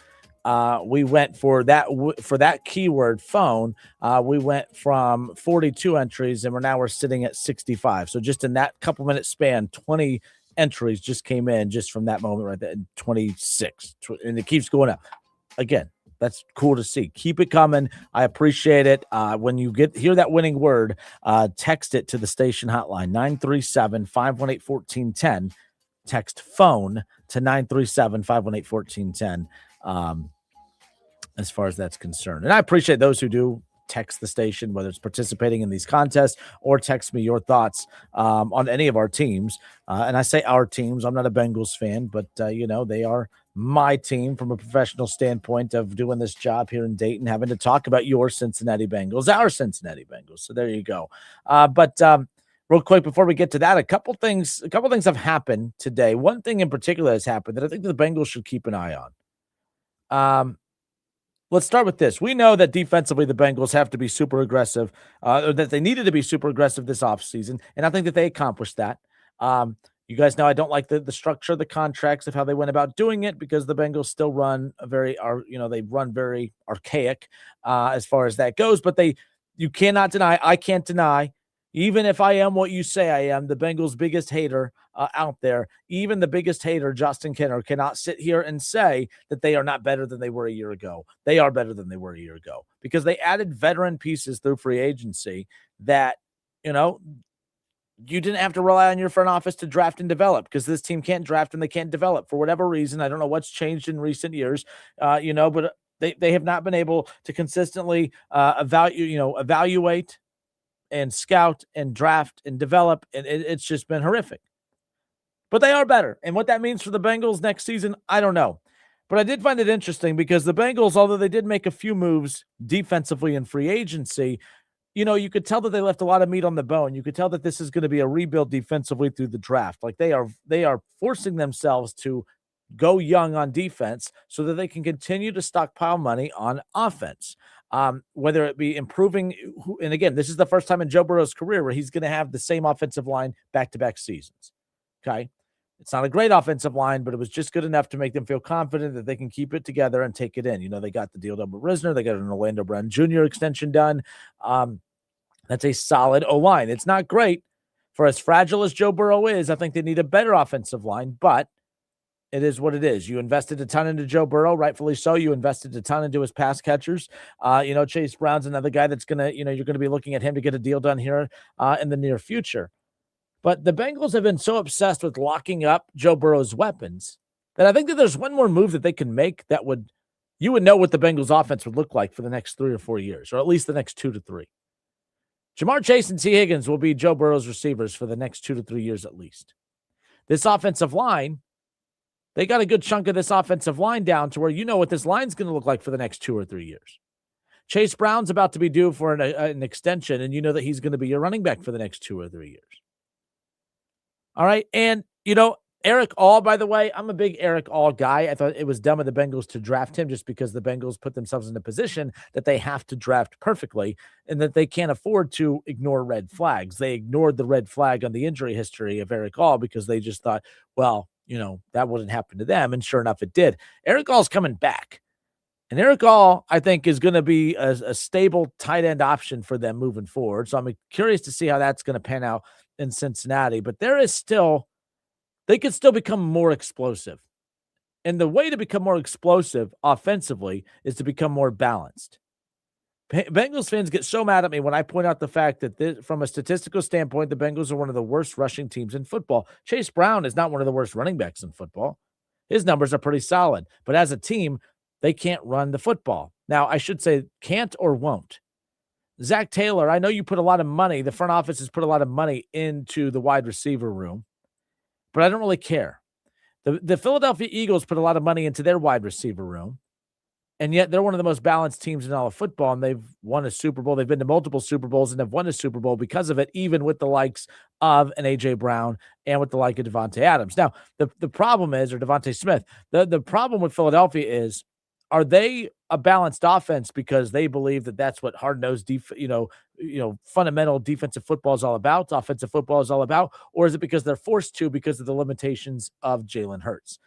we went for that keyword phone. We went from 42 entries, and we're sitting at 65. So just in that couple minute span, 20 entries just came in just from that moment right there. 26, and it keeps going up. Again, that's cool to see. Keep it coming. I appreciate it. When you hear that winning word, text it to the station hotline 937-518-1410. Text phone to 937-518-1410. As far as that's concerned. And I appreciate those who do text the station, whether it's participating in these contests or text me your thoughts on any of our teams. And I say our teams. I'm not a Bengals fan, but, they are my team from a professional standpoint of doing this job here in Dayton, having to talk about your Cincinnati Bengals, our Cincinnati Bengals. So there you go. But real quick, before we get to that, a couple things have happened today. One thing in particular has happened that I think the Bengals should keep an eye on. Let's start with this. We know that defensively the Bengals have to be super aggressive, or that they needed to be super aggressive this offseason, and I think that they accomplished that. You guys know I don't like the structure of the contracts of how they went about doing it because the Bengals still run very archaic as far as that goes. But you cannot deny, I can't deny, even if I am what you say I am, the Bengals' biggest hater out there, even the biggest hater, Justin Kenner, cannot sit here and say that they are not better than they were a year ago. They are better than they were a year ago because they added veteran pieces through free agency that, you didn't have to rely on your front office to draft and develop because this team can't draft and they can't develop for whatever reason. I don't know what's changed in recent years, but they have not been able to consistently evaluate and scout and draft and develop, and it's just been horrific. But they are better, and what that means for the Bengals next season, I don't know. But I did find it interesting because the Bengals, although they did make a few moves defensively in free agency, you could tell that they left a lot of meat on the bone. You could tell that this is going to be a rebuild defensively through the draft. Like they are forcing themselves to go young on defense so that they can continue to stockpile money on offense. Whether it be improving, and again, this is the first time in Joe Burrow's career where he's going to have the same offensive line back-to-back seasons. Okay. It's not a great offensive line, but it was just good enough to make them feel confident that they can keep it together and take it in. They got the deal done with Risner. They got an Orlando Brown Jr. extension done. That's a solid O-line. It's not great for as fragile as Joe Burrow is. I think they need a better offensive line, but it is what it is. You invested a ton into Joe Burrow, rightfully so. You invested a ton into his pass catchers. Chase Brown's another guy that's going to, you're going to be looking at him to get a deal done here in the near future. But the Bengals have been so obsessed with locking up Joe Burrow's weapons that I think that there's one more move that they can make that you would know what the Bengals offense would look like for the next 3 or 4 years, or at least the next 2 to 3. Jamar Chase and T. Higgins will be Joe Burrow's receivers for the next 2 to 3 years at least. This offensive line, they got a good chunk of this offensive line down to where you know what this line's going to look like for the next 2 or 3 years. Chase Brown's about to be due for an extension, and you know that he's going to be your running back for the next 2 or 3 years. All right, and, Eric All, by the way, I'm a big Eric All guy. I thought it was dumb of the Bengals to draft him just because the Bengals put themselves in a position that they have to draft perfectly and that they can't afford to ignore red flags. They ignored the red flag on the injury history of Eric All because they just thought, well, that wouldn't happen to them. And sure enough, it did. Eric All's coming back. And Eric All, I think, is going to be a stable tight end option for them moving forward. So I'm curious to see how that's going to pan out in Cincinnati. But they could still become more explosive. And the way to become more explosive offensively is to become more balanced. Bengals fans get so mad at me when I point out the fact that from a statistical standpoint, the Bengals are one of the worst rushing teams in football. Chase Brown is not one of the worst running backs in football. His numbers are pretty solid. But as a team, they can't run the football. Now, I should say can't or won't. Zach Taylor, I know you put a lot of money. The front office has put a lot of money into the wide receiver room. But I don't really care. The Philadelphia Eagles put a lot of money into their wide receiver room, and yet they're one of the most balanced teams in all of football, and they've won a Super Bowl. They've been to multiple Super Bowls and have won a Super Bowl because of it, even with the likes of an A.J. Brown and with the like of Devontae Adams. Now, the problem is, or Devontae Smith, the problem with Philadelphia is, are they a balanced offense because they believe that that's what hard-nosed, fundamental defensive football is all about, offensive football is all about, or is it because they're forced to because of the limitations of Jalen Hurts?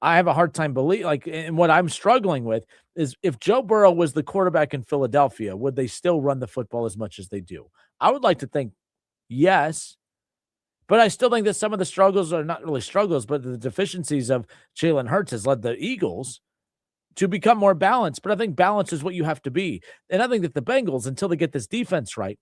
I have a hard time and what I'm struggling with is if Joe Burrow was the quarterback in Philadelphia, would they still run the football as much as they do? I would like to think yes, but I still think that some of the struggles are not really struggles, but the deficiencies of Jalen Hurts has led the Eagles to become more balanced. But I think balance is what you have to be. And I think that the Bengals, until they get this defense right,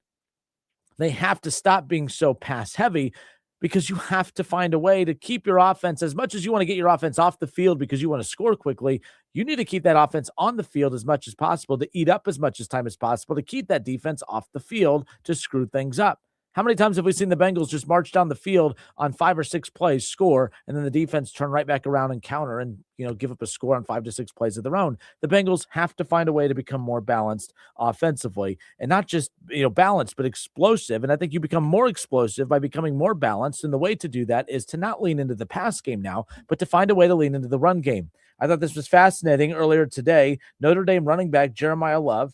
they have to stop being so pass heavy because you have to find a way to keep your offense, as much as you want to get your offense off the field because you want to score quickly, you need to keep that offense on the field as much as possible to eat up as much as time as possible to keep that defense off the field to screw things up. How many times have we seen the Bengals just march down the field on 5 or 6 plays, score, and then the defense turn right back around and counter and, give up a score on 5 to 6 plays of their own? The Bengals have to find a way to become more balanced offensively, and not just, balanced, but explosive. And I think you become more explosive by becoming more balanced. And the way to do that is to not lean into the pass game now, but to find a way to lean into the run game. I thought this was fascinating earlier today. Notre Dame running back Jeremiah Love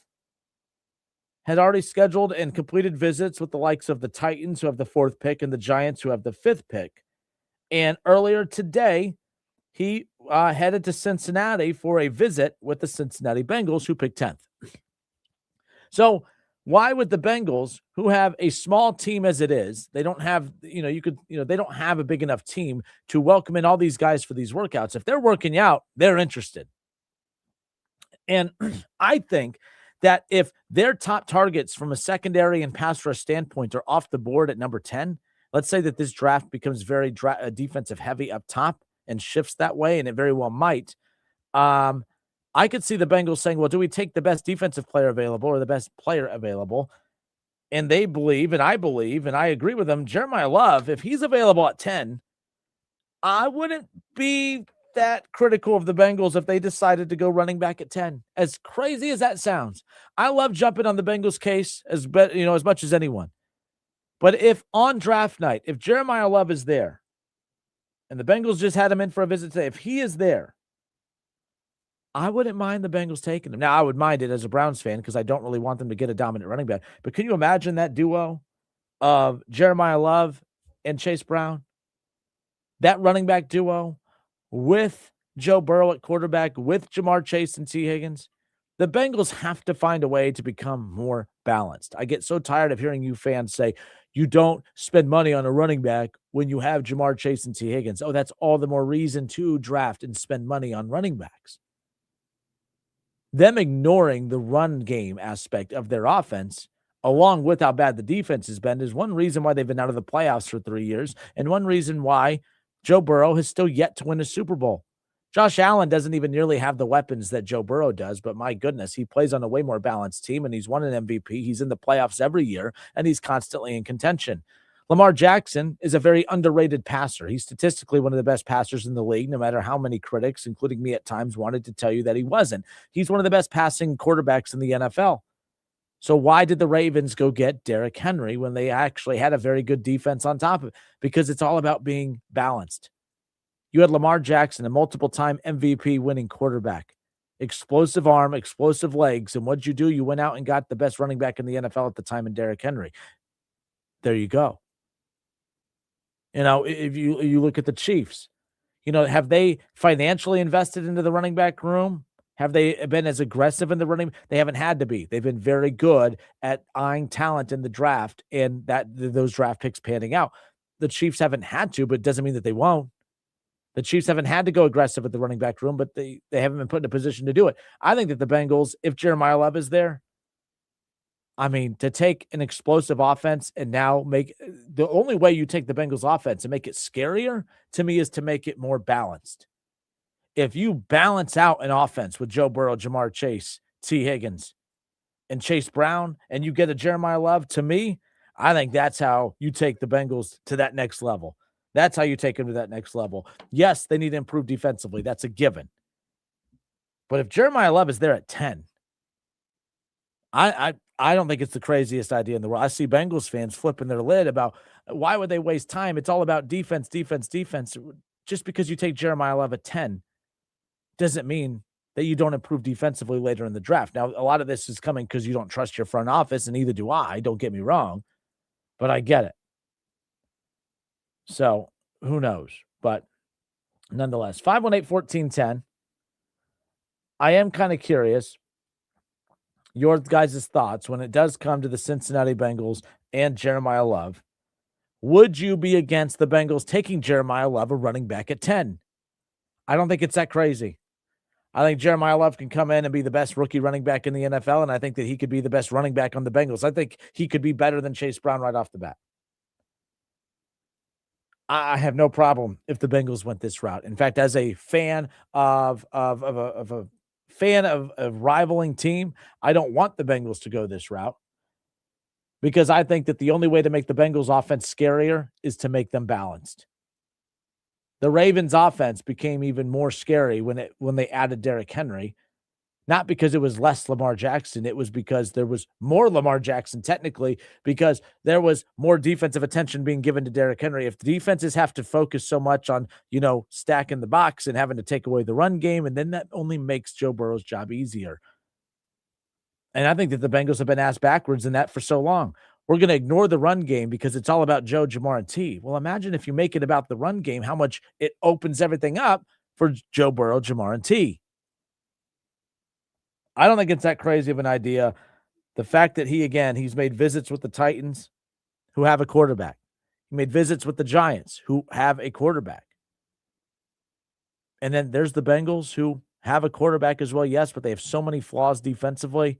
had already scheduled and completed visits with the likes of the Titans, who have the 4th pick, and the Giants, who have the 5th pick. And earlier today, he headed to Cincinnati for a visit with the Cincinnati Bengals, who picked 10th. So why would the Bengals, who have a small team as it is, they don't have, they don't have a big enough team to welcome in all these guys for these workouts. If they're working out, they're interested. And I think that if their top targets from a secondary and pass rush standpoint are off the board at number 10, let's say that this draft becomes very defensive heavy up top and shifts that way, and it very well might. I could see the Bengals saying, well, do we take the best defensive player available or the best player available? And they believe, and I believe, and I agree with them, Jeremiah Love, if he's available at 10, I wouldn't be that critical of the Bengals if they decided to go running back at 10. As crazy as that sounds, I love jumping on the Bengals case as much as anyone. But if on draft night, if Jeremiah Love is there, and the Bengals just had him in for a visit today, if he is there, I wouldn't mind the Bengals taking him. Now, I would mind it as a Browns fan because I don't really want them to get a dominant running back. But can you imagine that duo of Jeremiah Love and Chase Brown? That running back duo with Joe Burrow at quarterback, with Jamar Chase and T. Higgins. The Bengals have to find a way to become more balanced. I get so tired of hearing you fans say, you don't spend money on a running back when you have Jamar Chase and T. Higgins. Oh, that's all the more reason to draft and spend money on running backs. Them ignoring the run game aspect of their offense, along with how bad the defense has been, is one reason why they've been out of the playoffs for 3 years, and one reason why Joe Burrow has still yet to win a Super Bowl. Josh Allen doesn't even nearly have the weapons that Joe Burrow does, but my goodness, he plays on a way more balanced team, and he's won an MVP. He's in the playoffs every year, and he's constantly in contention. Lamar Jackson is a very underrated passer. He's statistically one of the best passers in the league, no matter how many critics, including me at times, wanted to tell you that he wasn't. He's one of the best passing quarterbacks in the NFL. So why did the Ravens go get Derrick Henry when they actually had a very good defense on top of it? Because it's all about being balanced. You had Lamar Jackson, a multiple-time MVP winning quarterback, explosive arm, explosive legs, and what'd you do? You went out and got the best running back in the NFL at the time in Derrick Henry. There you go. If you look at the Chiefs, have they financially invested into the running back room? Have they been as aggressive in the running? They haven't had to be. They've been very good at eyeing talent in the draft and those draft picks panning out. The Chiefs haven't had to, but it doesn't mean that they won't. The Chiefs haven't had to go aggressive at the running back room, but they haven't been put in a position to do it. I think that the Bengals, if Jeremiah Love is there, to take an explosive offense and now the only way you take the Bengals offense and make it scarier to me is to make it more balanced. If you balance out an offense with Joe Burrow, Jamar Chase, T. Higgins, and Chase Brown, and you get a Jeremiah Love, to me, I think that's how you take the Bengals to that next level. That's how you take them to that next level. Yes, they need to improve defensively. That's a given. But if Jeremiah Love is there at 10, I don't think it's the craziest idea in the world. I see Bengals fans flipping their lid about why would they waste time? It's all about defense, defense, defense. Just because you take Jeremiah Love at 10 doesn't mean that you don't improve defensively later in the draft. Now, a lot of this is coming because you don't trust your front office, and neither do I. Don't get me wrong, but I get it. So who knows? But nonetheless, 518-1410. I am kind of curious your guys' thoughts when it does come to the Cincinnati Bengals and Jeremiah Love. Would you be against the Bengals taking Jeremiah Love, a running back, at 10? I don't think it's that crazy. I think Jeremiah Love can come in and be the best rookie running back in the NFL, and I think that he could be the best running back on the Bengals. I think he could be better than Chase Brown right off the bat. I have no problem if the Bengals went this route. In fact, as a fan of a fan of a rivaling team, I don't want the Bengals to go this route because I think that the only way to make the Bengals offense scarier is to make them balanced. The Ravens offense became even more scary when they added Derrick Henry, not because it was less Lamar Jackson. It was because there was more Lamar Jackson, technically, because there was more defensive attention being given to Derrick Henry. If the defenses have to focus so much on, stacking the box and having to take away the run game, and then that only makes Joe Burrow's job easier. And I think that the Bengals have been asked backwards in that for so long. We're going to ignore the run game because it's all about Joe, Jamar, and T. Well, imagine if you make it about the run game, how much it opens everything up for Joe Burrow, Jamar, and T. I don't think it's that crazy of an idea. The fact that he's made visits with the Titans who have a quarterback. He made visits with the Giants who have a quarterback. And then there's the Bengals who have a quarterback as well, yes, but they have so many flaws defensively.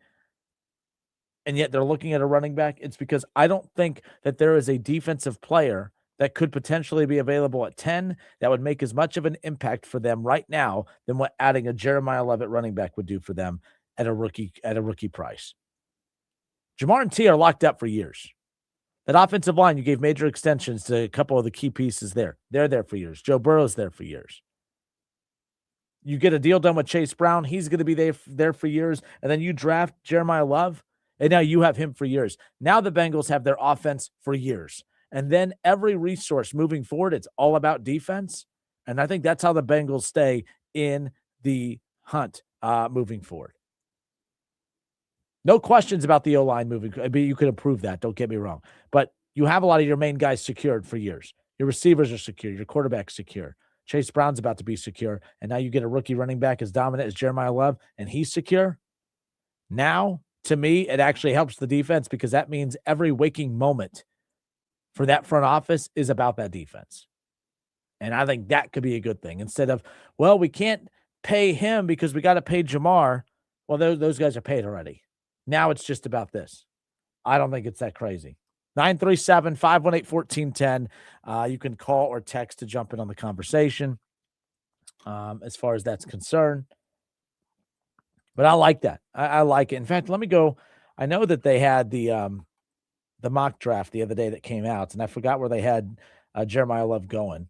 And yet they're looking at a running back. It's because I don't think that there is a defensive player that could potentially be available at 10 that would make as much of an impact for them right now than what adding a Jeremiah Love at running back would do for them at a rookie price. Jamar and T are locked up for years. That offensive line, you gave major extensions to a couple of the key pieces there. They're there for years. Joe Burrow's there for years. You get a deal done with Chase Brown, he's going to be there for years. And then you draft Jeremiah Love, and now you have him for years. Now the Bengals have their offense for years. And then every resource moving forward, it's all about defense. And I think that's how the Bengals stay in the hunt moving forward. No questions about the O-line moving. I mean, you could improve that. Don't get me wrong. But you have a lot of your main guys secured for years. Your receivers are secure. Your quarterback's secure. Chase Brown's about to be secure. And now you get a rookie running back as dominant as Jeremiah Love, and he's secure. Now, to me, it actually helps the defense because that means every waking moment for that front office is about that defense. And I think that could be a good thing. Instead of, well, we can't pay him because we got to pay Jamar. Well, those guys are paid already. Now it's just about this. I don't think it's that crazy. 937-518-1410. You can call or text to jump in on the conversation as far as that's concerned. But I like that. I like it. In fact, let me go. I know that they had the mock draft the other day that came out, and I forgot where they had Jeremiah Love going.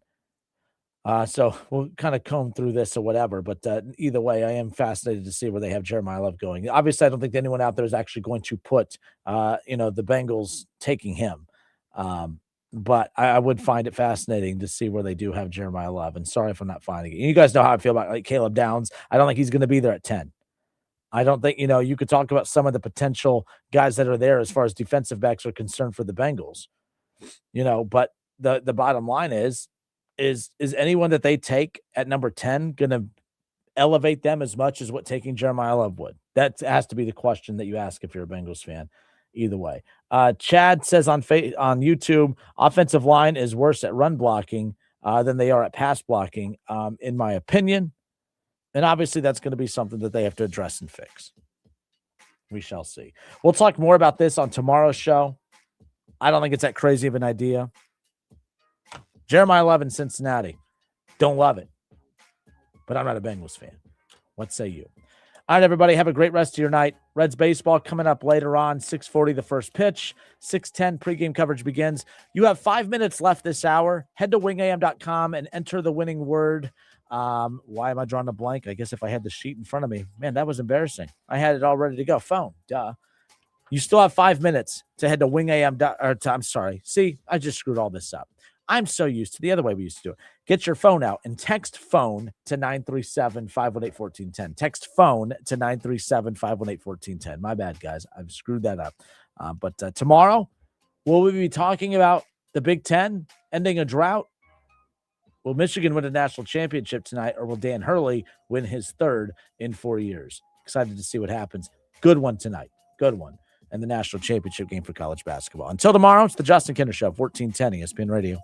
So we'll kind of comb through this or whatever. But either way, I am fascinated to see where they have Jeremiah Love going. Obviously, I don't think anyone out there is actually going to put, the Bengals taking him. But I would find it fascinating to see where they do have Jeremiah Love. And sorry if I'm not finding it. You guys know how I feel about Caleb Downs. I don't think he's going to be there at 10. I don't think, you could talk about some of the potential guys that are there as far as defensive backs are concerned for the Bengals, but the bottom line is anyone that they take at number 10 going to elevate them as much as what taking Jeremiah Love would? That has to be the question that you ask if you're a Bengals fan. Either way. Chad says on YouTube, offensive line is worse at run blocking than they are at pass blocking, in my opinion. And obviously that's going to be something that they have to address and fix. We shall see. We'll talk more about this on tomorrow's show. I don't think it's that crazy of an idea. Jeremiah Love in Cincinnati. Don't love it. But I'm not a Bengals fan. What say you? All right, everybody, have a great rest of your night. Reds baseball coming up later on, 6:40 the first pitch, 6:10 pregame coverage begins. You have 5 minutes left this hour. Head to wingam.com and enter the winning word. Why am I drawing a blank? I guess if I had the sheet in front of me. Man, that was embarrassing. I had it all ready to go. Phone. Duh. You still have 5 minutes to head to wingam. I'm sorry. See, I just screwed all this up. I'm so used to the other way we used to do it. Get your phone out and text phone to 937-518-1410. Text phone to 937-518-1410. My bad, guys. I've screwed that up. But tomorrow, will we be talking about the Big Ten ending a drought? Will Michigan win a national championship tonight, or will Dan Hurley win his third in 4 years? Excited to see what happens. Good one tonight. Good one. And the national championship game for college basketball. Until tomorrow, it's the Justin Kinder Show, 1410 ESPN Radio.